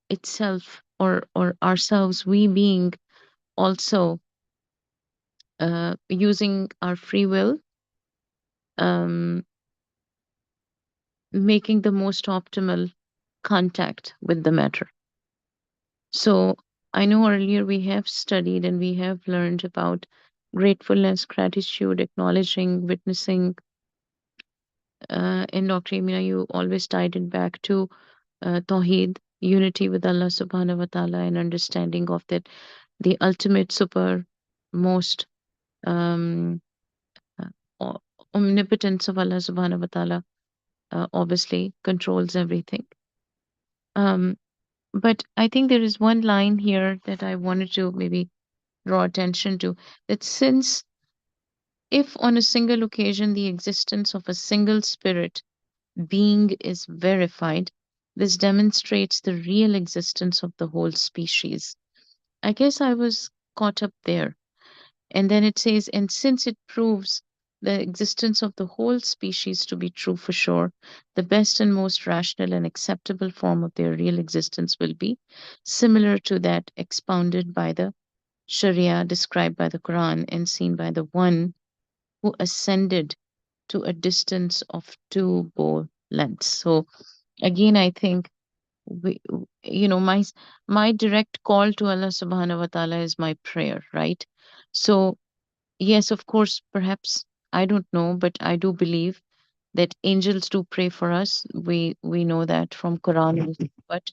itself or ourselves, we being also using our free will, making the most optimal contact with the matter. So I know earlier we have studied and we have learned about gratefulness, gratitude, acknowledging, witnessing. In Dr. Amina, you always tied it back to Tawheed, unity with Allah subhanahu wa ta'ala, and understanding of that the ultimate super most omnipotence of Allah subhanahu wa ta'ala obviously controls everything. But I think there is one line here that I wanted to maybe draw attention to, that since if on a single occasion the existence of a single spirit being is verified, this demonstrates the real existence of the whole species. I guess I was caught up there. And then it says, and since it proves the existence of the whole species to be true for sure, the best and most rational and acceptable form of their real existence will be similar to that expounded by the Sharia, described by the Quran, and seen by the one who ascended to a distance of 2 bow lengths. So again, I think my direct call to Allah subhanahu wa ta'ala is my prayer, right? So yes, of course, perhaps I don't know, but I do believe that angels do pray for us. We know that from Quran. But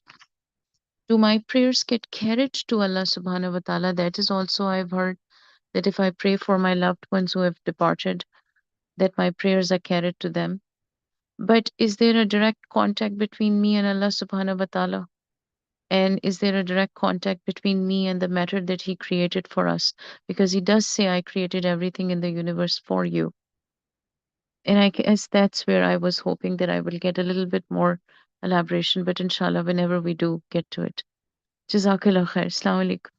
do my prayers get carried to Allah subhanahu wa ta'ala? That is also, I've heard that if I pray for my loved ones who have departed, that my prayers are carried to them. But is there a direct contact between me and Allah subhanahu wa ta'ala? And is there a direct contact between me and the matter that He created for us? Because He does say, I created everything in the universe for you. And I guess that's where I was hoping that I will get a little bit more elaboration, but inshallah, whenever we do get to it. Jazakallah khair. Assalamu alaikum.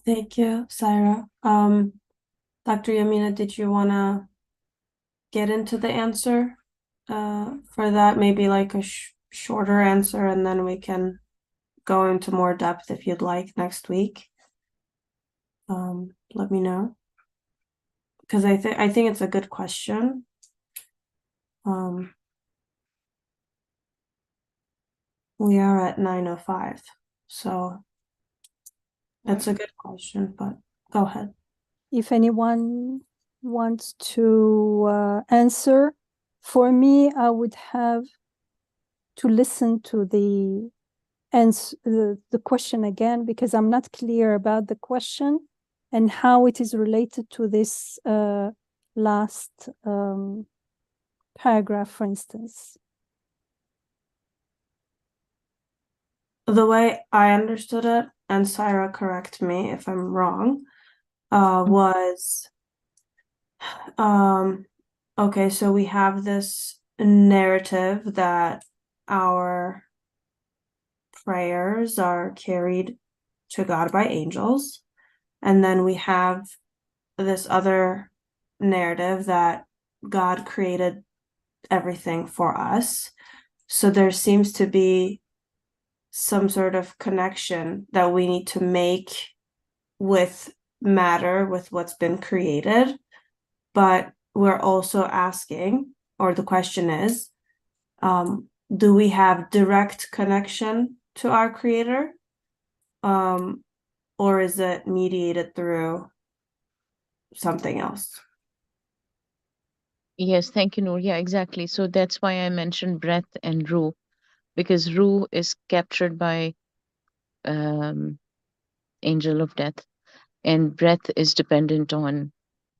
Thank you, Syra. Dr. Yamina, did you want to get into the answer for that? Maybe like a shorter answer, and then we can go into more depth if you'd like next week. Let me know, because I think it's a good question. We are at 9:05, so that's a good question, but go ahead. If anyone wants to answer, for me, I would have to listen to the answer, the question again, because I'm not clear about the question and how it is related to this last paragraph, for instance. The way I understood it, and Syra, correct me if I'm wrong, was okay, so we have this narrative that our prayers are carried to God by angels, and then we have this other narrative that God created everything for us. So there seems to be some sort of connection that we need to make with matter, with what's been created. But we're also asking, or the question is, do we have direct connection to our creator? Or is it mediated through something else? Yes, thank you, Noor. Yeah, exactly. So that's why I mentioned breath and ruh, because ruh is captured by angel of death, and breath is dependent on,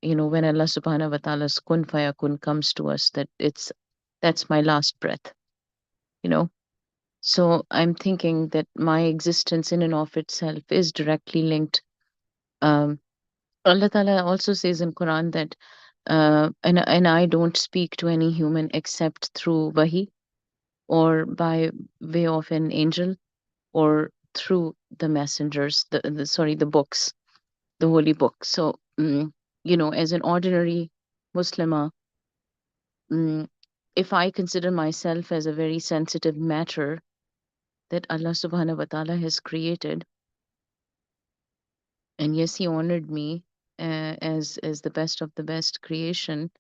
when Allah subhanahu wa ta'ala's kun fayakun comes to us, that's my last breath, So I'm thinking that my existence in and of itself is directly linked. Allah Ta'ala also says in Quran that and I don't speak to any human except through wahi, or by way of an angel, or through the messengers, the books, the holy book. So as an ordinary Muslima, if I consider myself as a very sensitive matter that Allah subhanahu wa ta'ala has created, and yes, He honored me as the best of the best creation,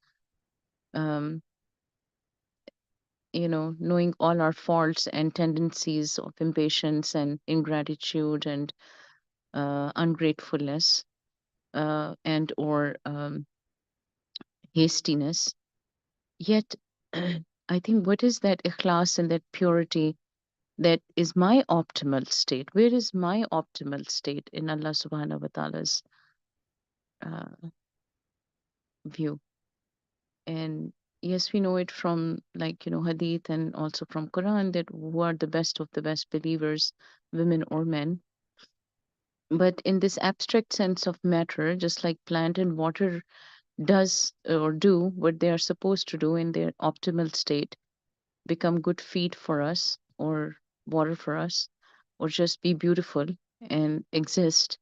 knowing all our faults and tendencies of impatience and ingratitude and ungratefulness, and or hastiness. Yet, I think, what is that ikhlas and that purity that is my optimal state? Where is my optimal state in Allah subhanahu wa ta'ala's view? And yes, we know it from hadith and also from Quran, that who are the best of the best believers, women or men. But in this abstract sense of matter, just like plant and water does or do what they are supposed to do in their optimal state, become good feed for us, or water for us, or just be beautiful and exist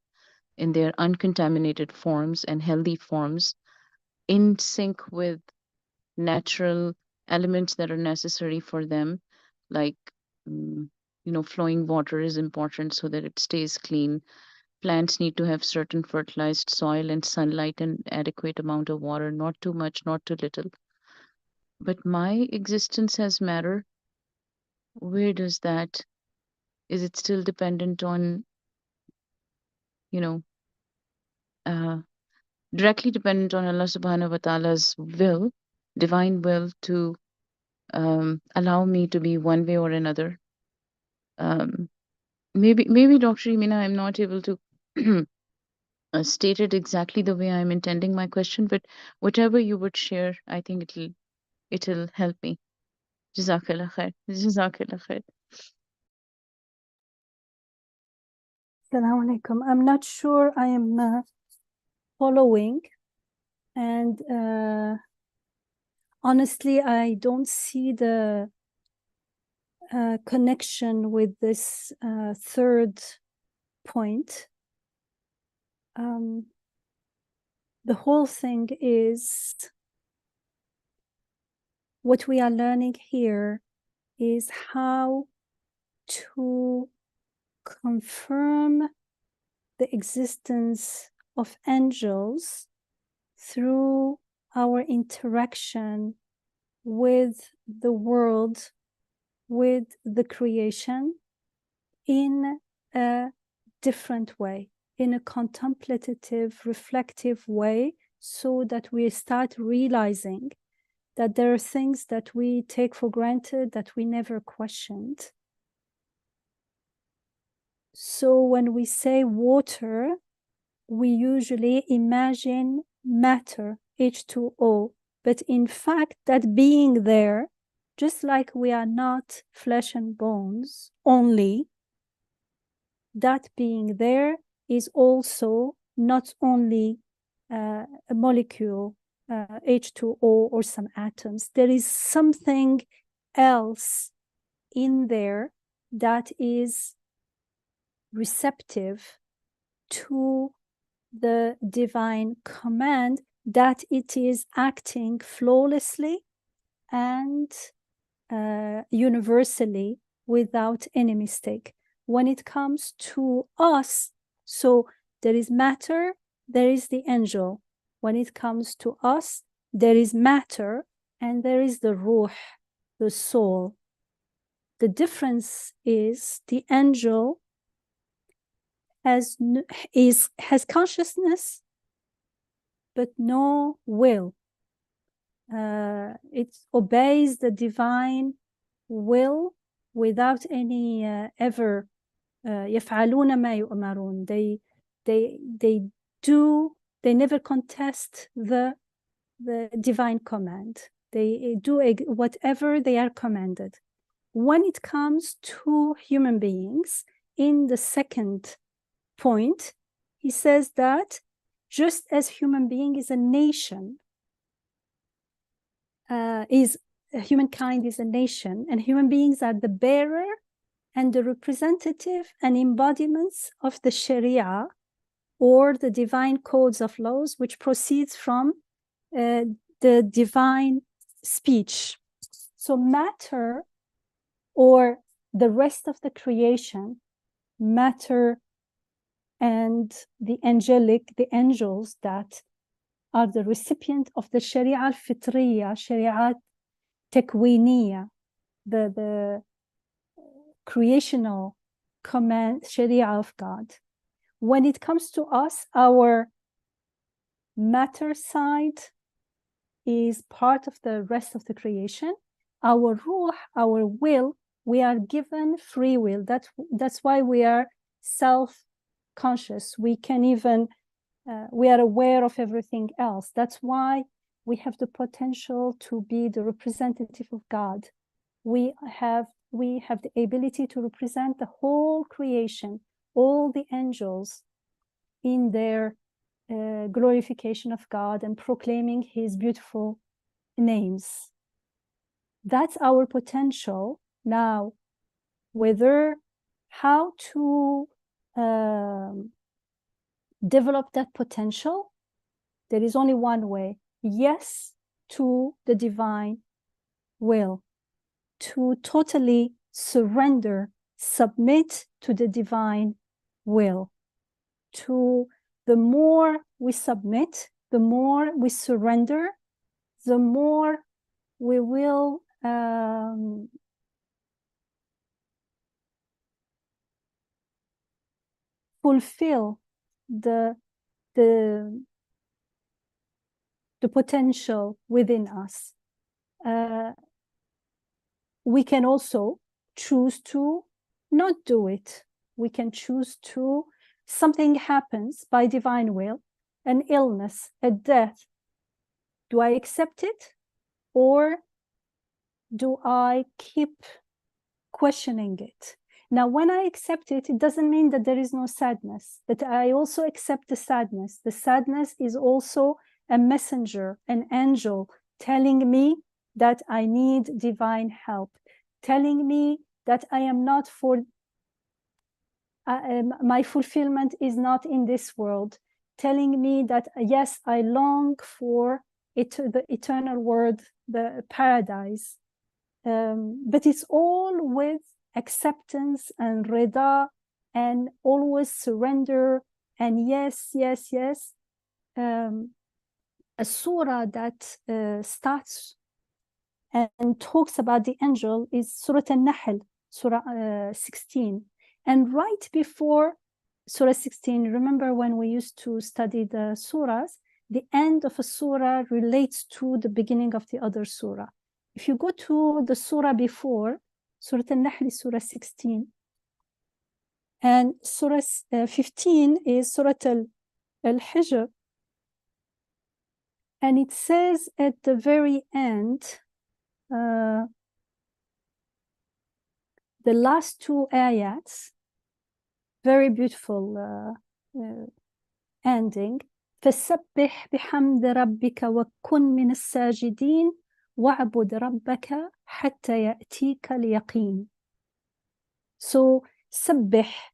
in their uncontaminated forms and healthy forms, in sync with natural elements that are necessary for them, like flowing water is important so that it stays clean. Plants need to have certain fertilized soil and sunlight and adequate amount of water, not too much, not too little. But my existence as matter, where does that, is it still dependent on, directly dependent on Allah subhanahu wa ta'ala's will, divine will, to allow me to be one way or another, maybe Dr. Imina, I'm not able to state it exactly the way I'm intending my question, but whatever you would share, I think it'll help me. Jazakallah khair. Jazakallah khair. Assalamu alaikum. I'm not sure I am following, and honestly, I don't see the connection with this third point. The whole thing is what we are learning here is how to confirm the existence of angels through our interaction with the world, with the creation, in a different way, in a contemplative, reflective way, so that we start realizing that there are things that we take for granted that we never questioned. So when we say water, we usually imagine matter, H2O, but in fact, that being there, just like we are not flesh and bones only, that being there is also not only a molecule, H2O or some atoms. There is something else in there that is receptive to the divine command, that it is acting flawlessly and universally without any mistake. When it comes to us, so there is matter, there is the angel. When it comes to us, there is matter and there is the ruh, the soul. The difference is the angel has consciousness, but no will. It obeys the divine will without any ever يفعلون ما يؤمرون. They never contest the divine command. They do whatever they are commanded. When it comes to human beings, in the second point, he says that just as human being is a nation, humankind is a nation, and human beings are the bearer and the representative and embodiments of the Sharia, or the divine codes of laws, which proceeds from the divine speech. So matter, or the rest of the creation, matter and the angelic, the angels that are the recipient of the Sharia al-Fitriya, Sharia Tekwiniya, the creational command, Sharia of God. When it comes to us, our matter side is part of the rest of the creation. Our ruh, our will, we are given free will. That's why we are self-conscious. We can even, we are aware of everything else. That's why we have the potential to be the representative of God. We have the ability to represent the whole creation, all the angels in their glorification of God and proclaiming his beautiful names. That's our potential. Now, how to develop that potential, there is only one way. Yes to the divine will, to totally surrender, submit to the divine will. The more we submit, the more we surrender, the more we will fulfill the potential within us. We can also choose to not do it. we can choose to, something happens by divine will, an illness, a death. Do I accept it, or do I keep questioning it? Now, when I accept it, it doesn't mean that there is no sadness, but I also accept the sadness. The sadness is also a messenger, an angel telling me that I need divine help, telling me that I am not my fulfillment is not in this world, telling me that yes, I long for the eternal world, the paradise. But it's all with acceptance and rida, and always surrender, and yes, yes, yes. A surah that starts and talks about the angel is Surah An-Nahl, Surah 16. And right before Surah 16, remember when we used to study the surahs, the end of a surah relates to the beginning of the other surah. If you go to the surah before, Surah An-Nahl is Surah 16. And Surah 15 is Surah Al-Hijr. And it says at the very end, the last two ayats, very beautiful ending. فسبح بحمد ربك وكن من الساجدين واعبد ربك حتى يأتيك اليقين. So سبح,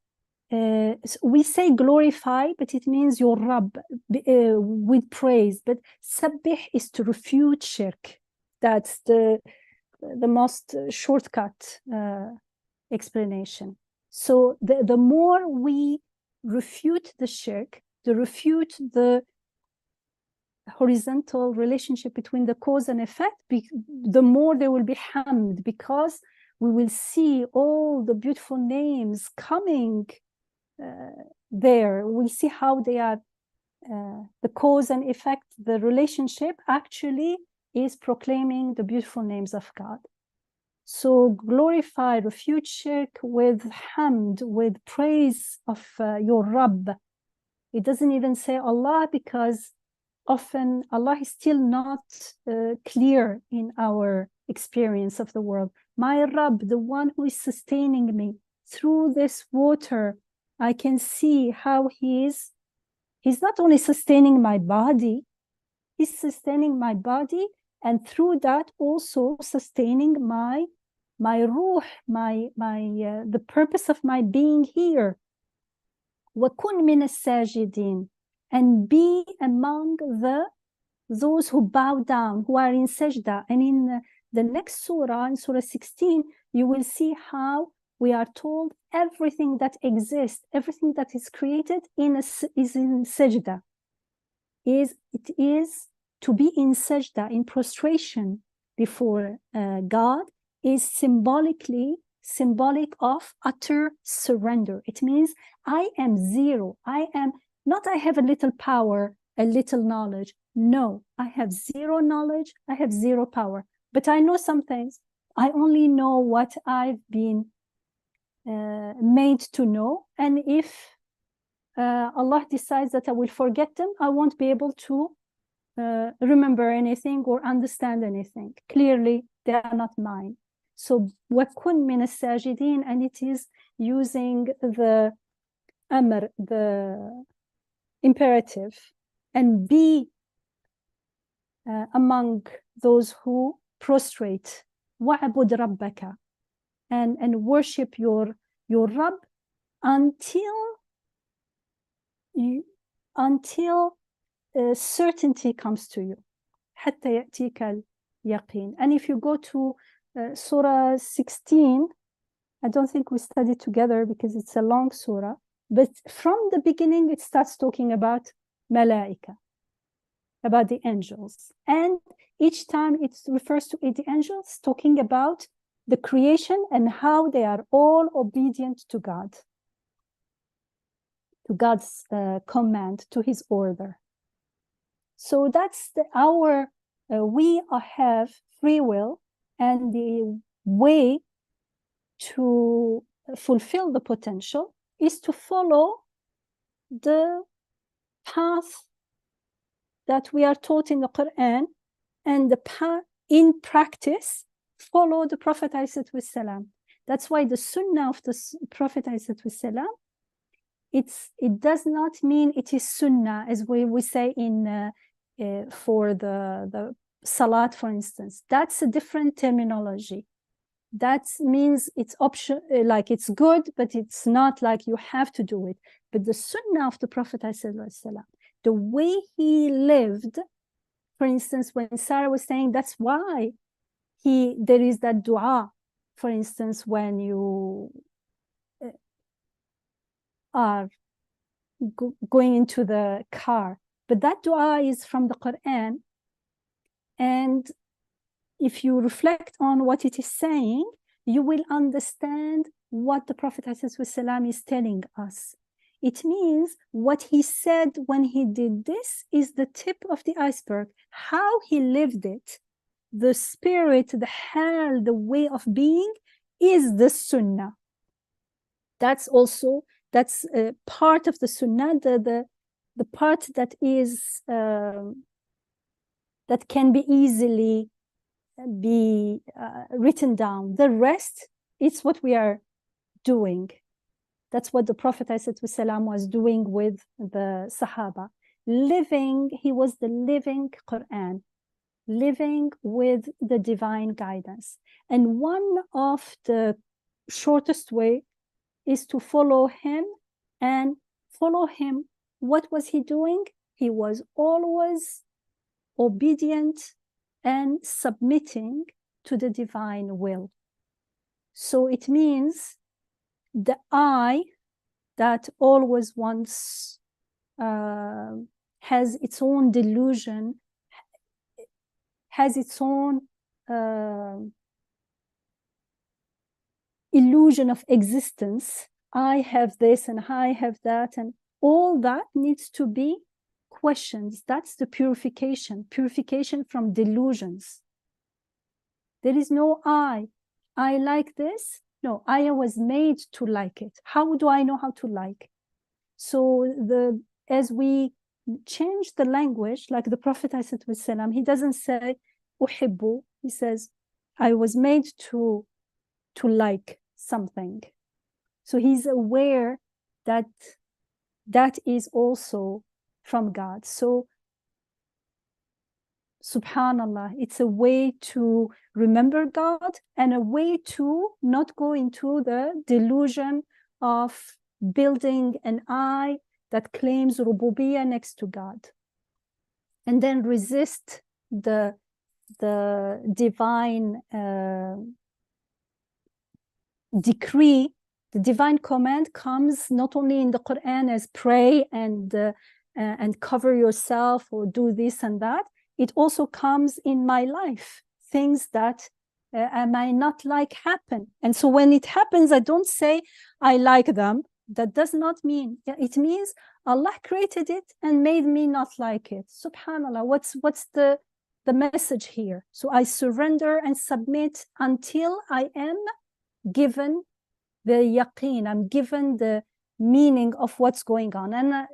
we say glorify, but it means your Rabb with praise. But sabbih is to refute shirk. That's the most shortcut explanation. So the more we refute the shirk, refute the horizontal relationship between the cause and effect, the more there will be hamd, because we will see all the beautiful names coming there. We'll see how they are, the cause and effect, the relationship actually is proclaiming the beautiful names of God. So glorify, refute shirk with hamd, with praise of your Rabb. It doesn't even say Allah, because often Allah is still not clear in our experience of the world. My Rabb, the one who is sustaining me through this water, I can see how he's not only sustaining my body, he's sustaining my body, and through that also sustaining my ruh, the purpose of my being here. وَكُنْ مِنَ السَّاجِدِينَ, and be among those who bow down, who are in sajda. And in the next surah, in Surah 16, you will see how we are told everything that exists, everything that is created is in sajda. It is to be in sajda, in prostration before God, is symbolic of utter surrender. It means I am zero. I have a little power, a little knowledge. No, I have zero knowledge. I have zero power. But I know some things. I only know what I've been made to know. And if Allah decides that I will forget them, I won't be able to remember anything or understand anything. Clearly, they are not mine. So وَكُنْ مِنَ السَّاجِدِينَ, and it is using the amr, the imperative, and be among those who prostrate. وَعْبُدْ رَبَّكَ, and worship your Rabb until certainty comes to you. حَتَّى يَأْتِيكَ الْيَقِينَ. And if you go to Surah 16, I don't think we studied together because it's a long surah, but from the beginning it starts talking about malaika, about the angels. And each time it refers to the angels, talking about the creation and how they are all obedient to God, to God's command, to his order. So that's we have free will, and the way to fulfill the potential is to follow the path that we are taught in the Quran, and the path in practice follow the Prophet ﷺ. That's why the Sunnah of the Prophet ﷺ, it does not mean it is Sunnah as we say in for the Salat, for instance. That's a different terminology. That means it's option, like it's good, but it's not like you have to do it. But the Sunnah of the Prophet ﷺ, the way he lived, for instance, when Sarah was saying, that's why there is that dua, for instance, when you are going into the car. But that dua is from the Quran. And if you reflect on what it is saying, you will understand what the Prophet ﷺ is telling us. It means what he said when he did this is the tip of the iceberg. How he lived it, the spirit, the hal, the way of being is the sunnah. That's part of the sunnah, the part that is that can be easily be written down. The rest, it's what we are doing. That's what the Prophet ﷺ was doing with the Sahaba. He was the living Quran, living with the divine guidance. And one of the shortest way is to follow him and follow him. What was he doing? He was always obedient and submitting to the divine will. So it means the I that always wants, has its own delusion, has its own illusion of existence. I have this and I have that, and all that needs to be questioned. That's the purification from delusions. There is no I like this. No, I was made to like it. How do I know how to like? So as we change the language, like the Prophet ﷺ, he doesn't say uhibbu, he says I was made to like something. So he's aware that that is also from God. So subhanallah, it's a way to remember God and a way to not go into the delusion of building an I that claims rububiyyah next to God, and then resist the divine decree. The divine command comes not only in the Quran as pray and cover yourself or do this and that. It also comes in my life, things that I might not like happen. And so when it happens, I don't say I like them. That does not mean, it means Allah created it and made me not like it. Subhanallah, what's the message here? So I surrender and submit until I am given the yaqeen, I'm given the meaning of what's going on. And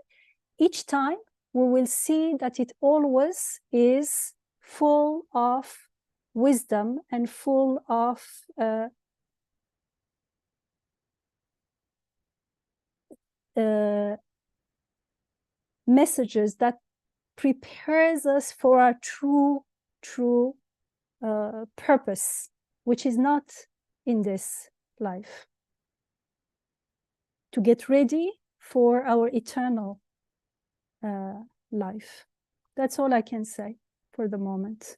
each time we will see that it always is full of wisdom and full of messages that prepares us for our true purpose, which is not in this life, to get ready for our eternal life. That's all I can say for the moment.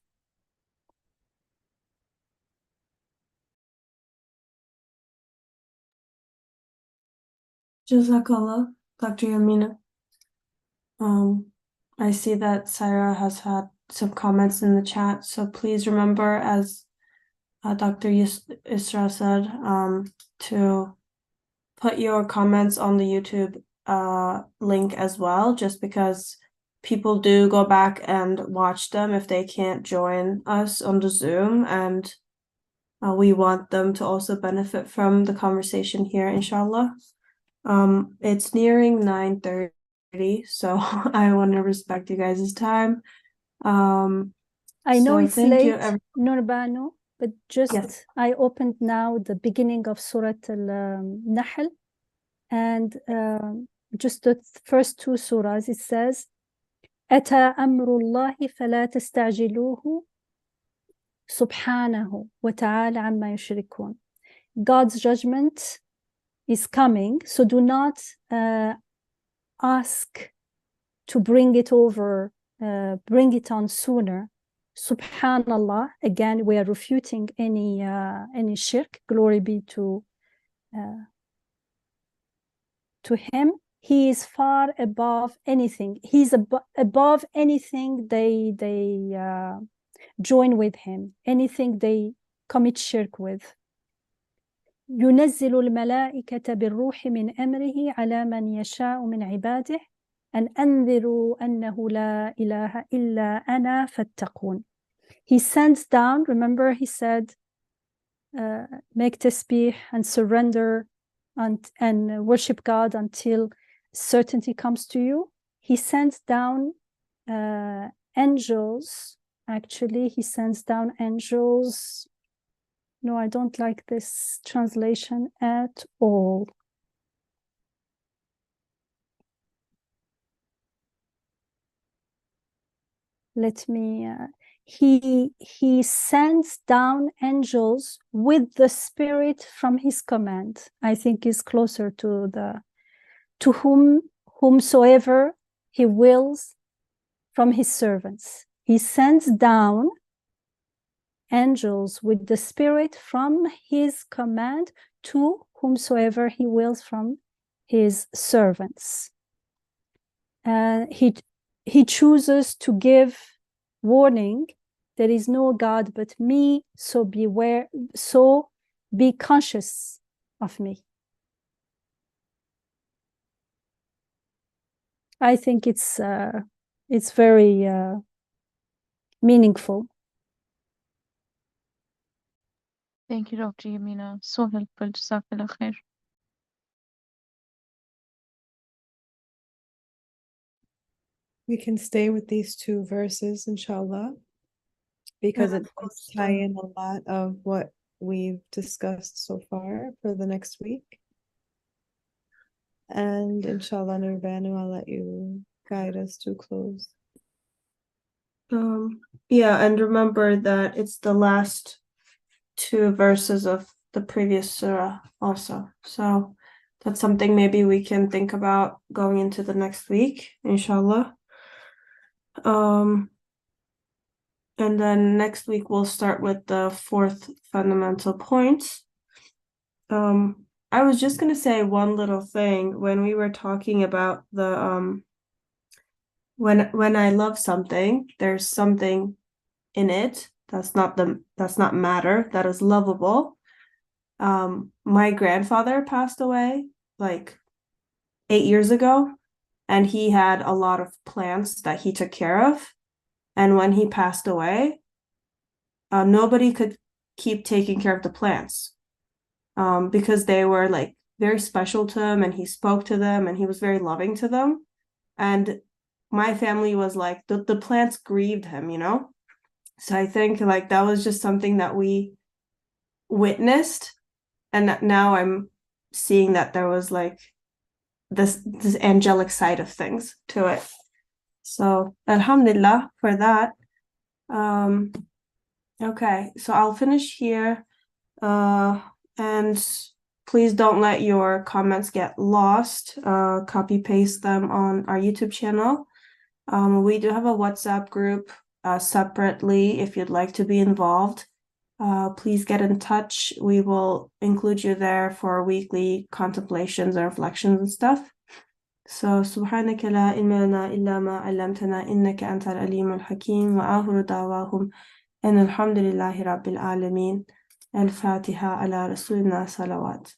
Jazakallah, Dr. Yamina. I see that Sarah has had some comments in the chat, so please remember, as Dr. Isra said, to put your comments on the YouTube link as well, just because people do go back and watch them if they can't join us on the Zoom, and we want them to also benefit from the conversation here, inshallah. It's nearing 9:30, so I want to respect you guys' time. I know So it's thank you, late, Nurbanu, but just Yes. I opened now the beginning of Surah Al-Nahl, and just the first two surahs, it says, أتى أمر الله فلا تستعجلوه سبحانه وتعالى عما يشركون. God's judgment is coming, so do not ask to bring it over, bring it on sooner. Subhanallah, again, we are refuting any shirk. Glory be to him. He is far above anything. He's above anything they join with him, anything they commit shirk with. ينزل الملائكة بالروح من أمره على من يشاء من عباده أن أنذروا أنه لا إله إلا أنا فاتقون. He sends down, remember he said, make tasbih and surrender and worship God until certainty comes to you. He sends down angels. Actually, he sends down angels. No, I don't like this translation at all. Let me, he sends down angels with the spirit from his command. I think is closer to whomsoever he wills from his servants. He sends down angels with the spirit from his command to whomsoever he wills from his servants. He chooses to give warning, there is no God but me, so beware, so be conscious of me. I think it's very meaningful. Thank you, Dr. Yamina. So helpful. Jazakallah khair. We can stay with these two verses, inshallah, because Yeah, it of does course. tie in a lot of what we've discussed so far for the next week. And inshallah, Nurbanu, I'll let you guide us to close. Yeah, and remember that it's the last two verses of the previous surah also. So that's something maybe we can think about going into the next week, inshallah. And then next week we'll start with the fourth fundamental point. I was just gonna say one little thing when we were talking about the when I love something, there's something in it that's not matter, that is lovable. My grandfather passed away like 8 years ago, and he had a lot of plants that he took care of. And when he passed away, nobody could keep taking care of the plants, because they were like very special to him, and he spoke to them, and he was very loving to them. And my family was like, the plants grieved him, you know? So I think like that was just something that we witnessed, and now I'm seeing that there was like this angelic side of things to it. So alhamdulillah for that. Okay, so I'll finish here. And please don't let your comments get lost. Copy paste them on our YouTube channel. We do have a WhatsApp group separately if you'd like to be involved. Please get in touch. We will include you there for weekly contemplations and reflections and stuff. So سبحانك لا علم لنا إلا ما علمتنا إنك أنت العليم الحكيم وآخر دعواهم أن الحمد لله رب العالمين. الفاتحة على رسولنا صلوات.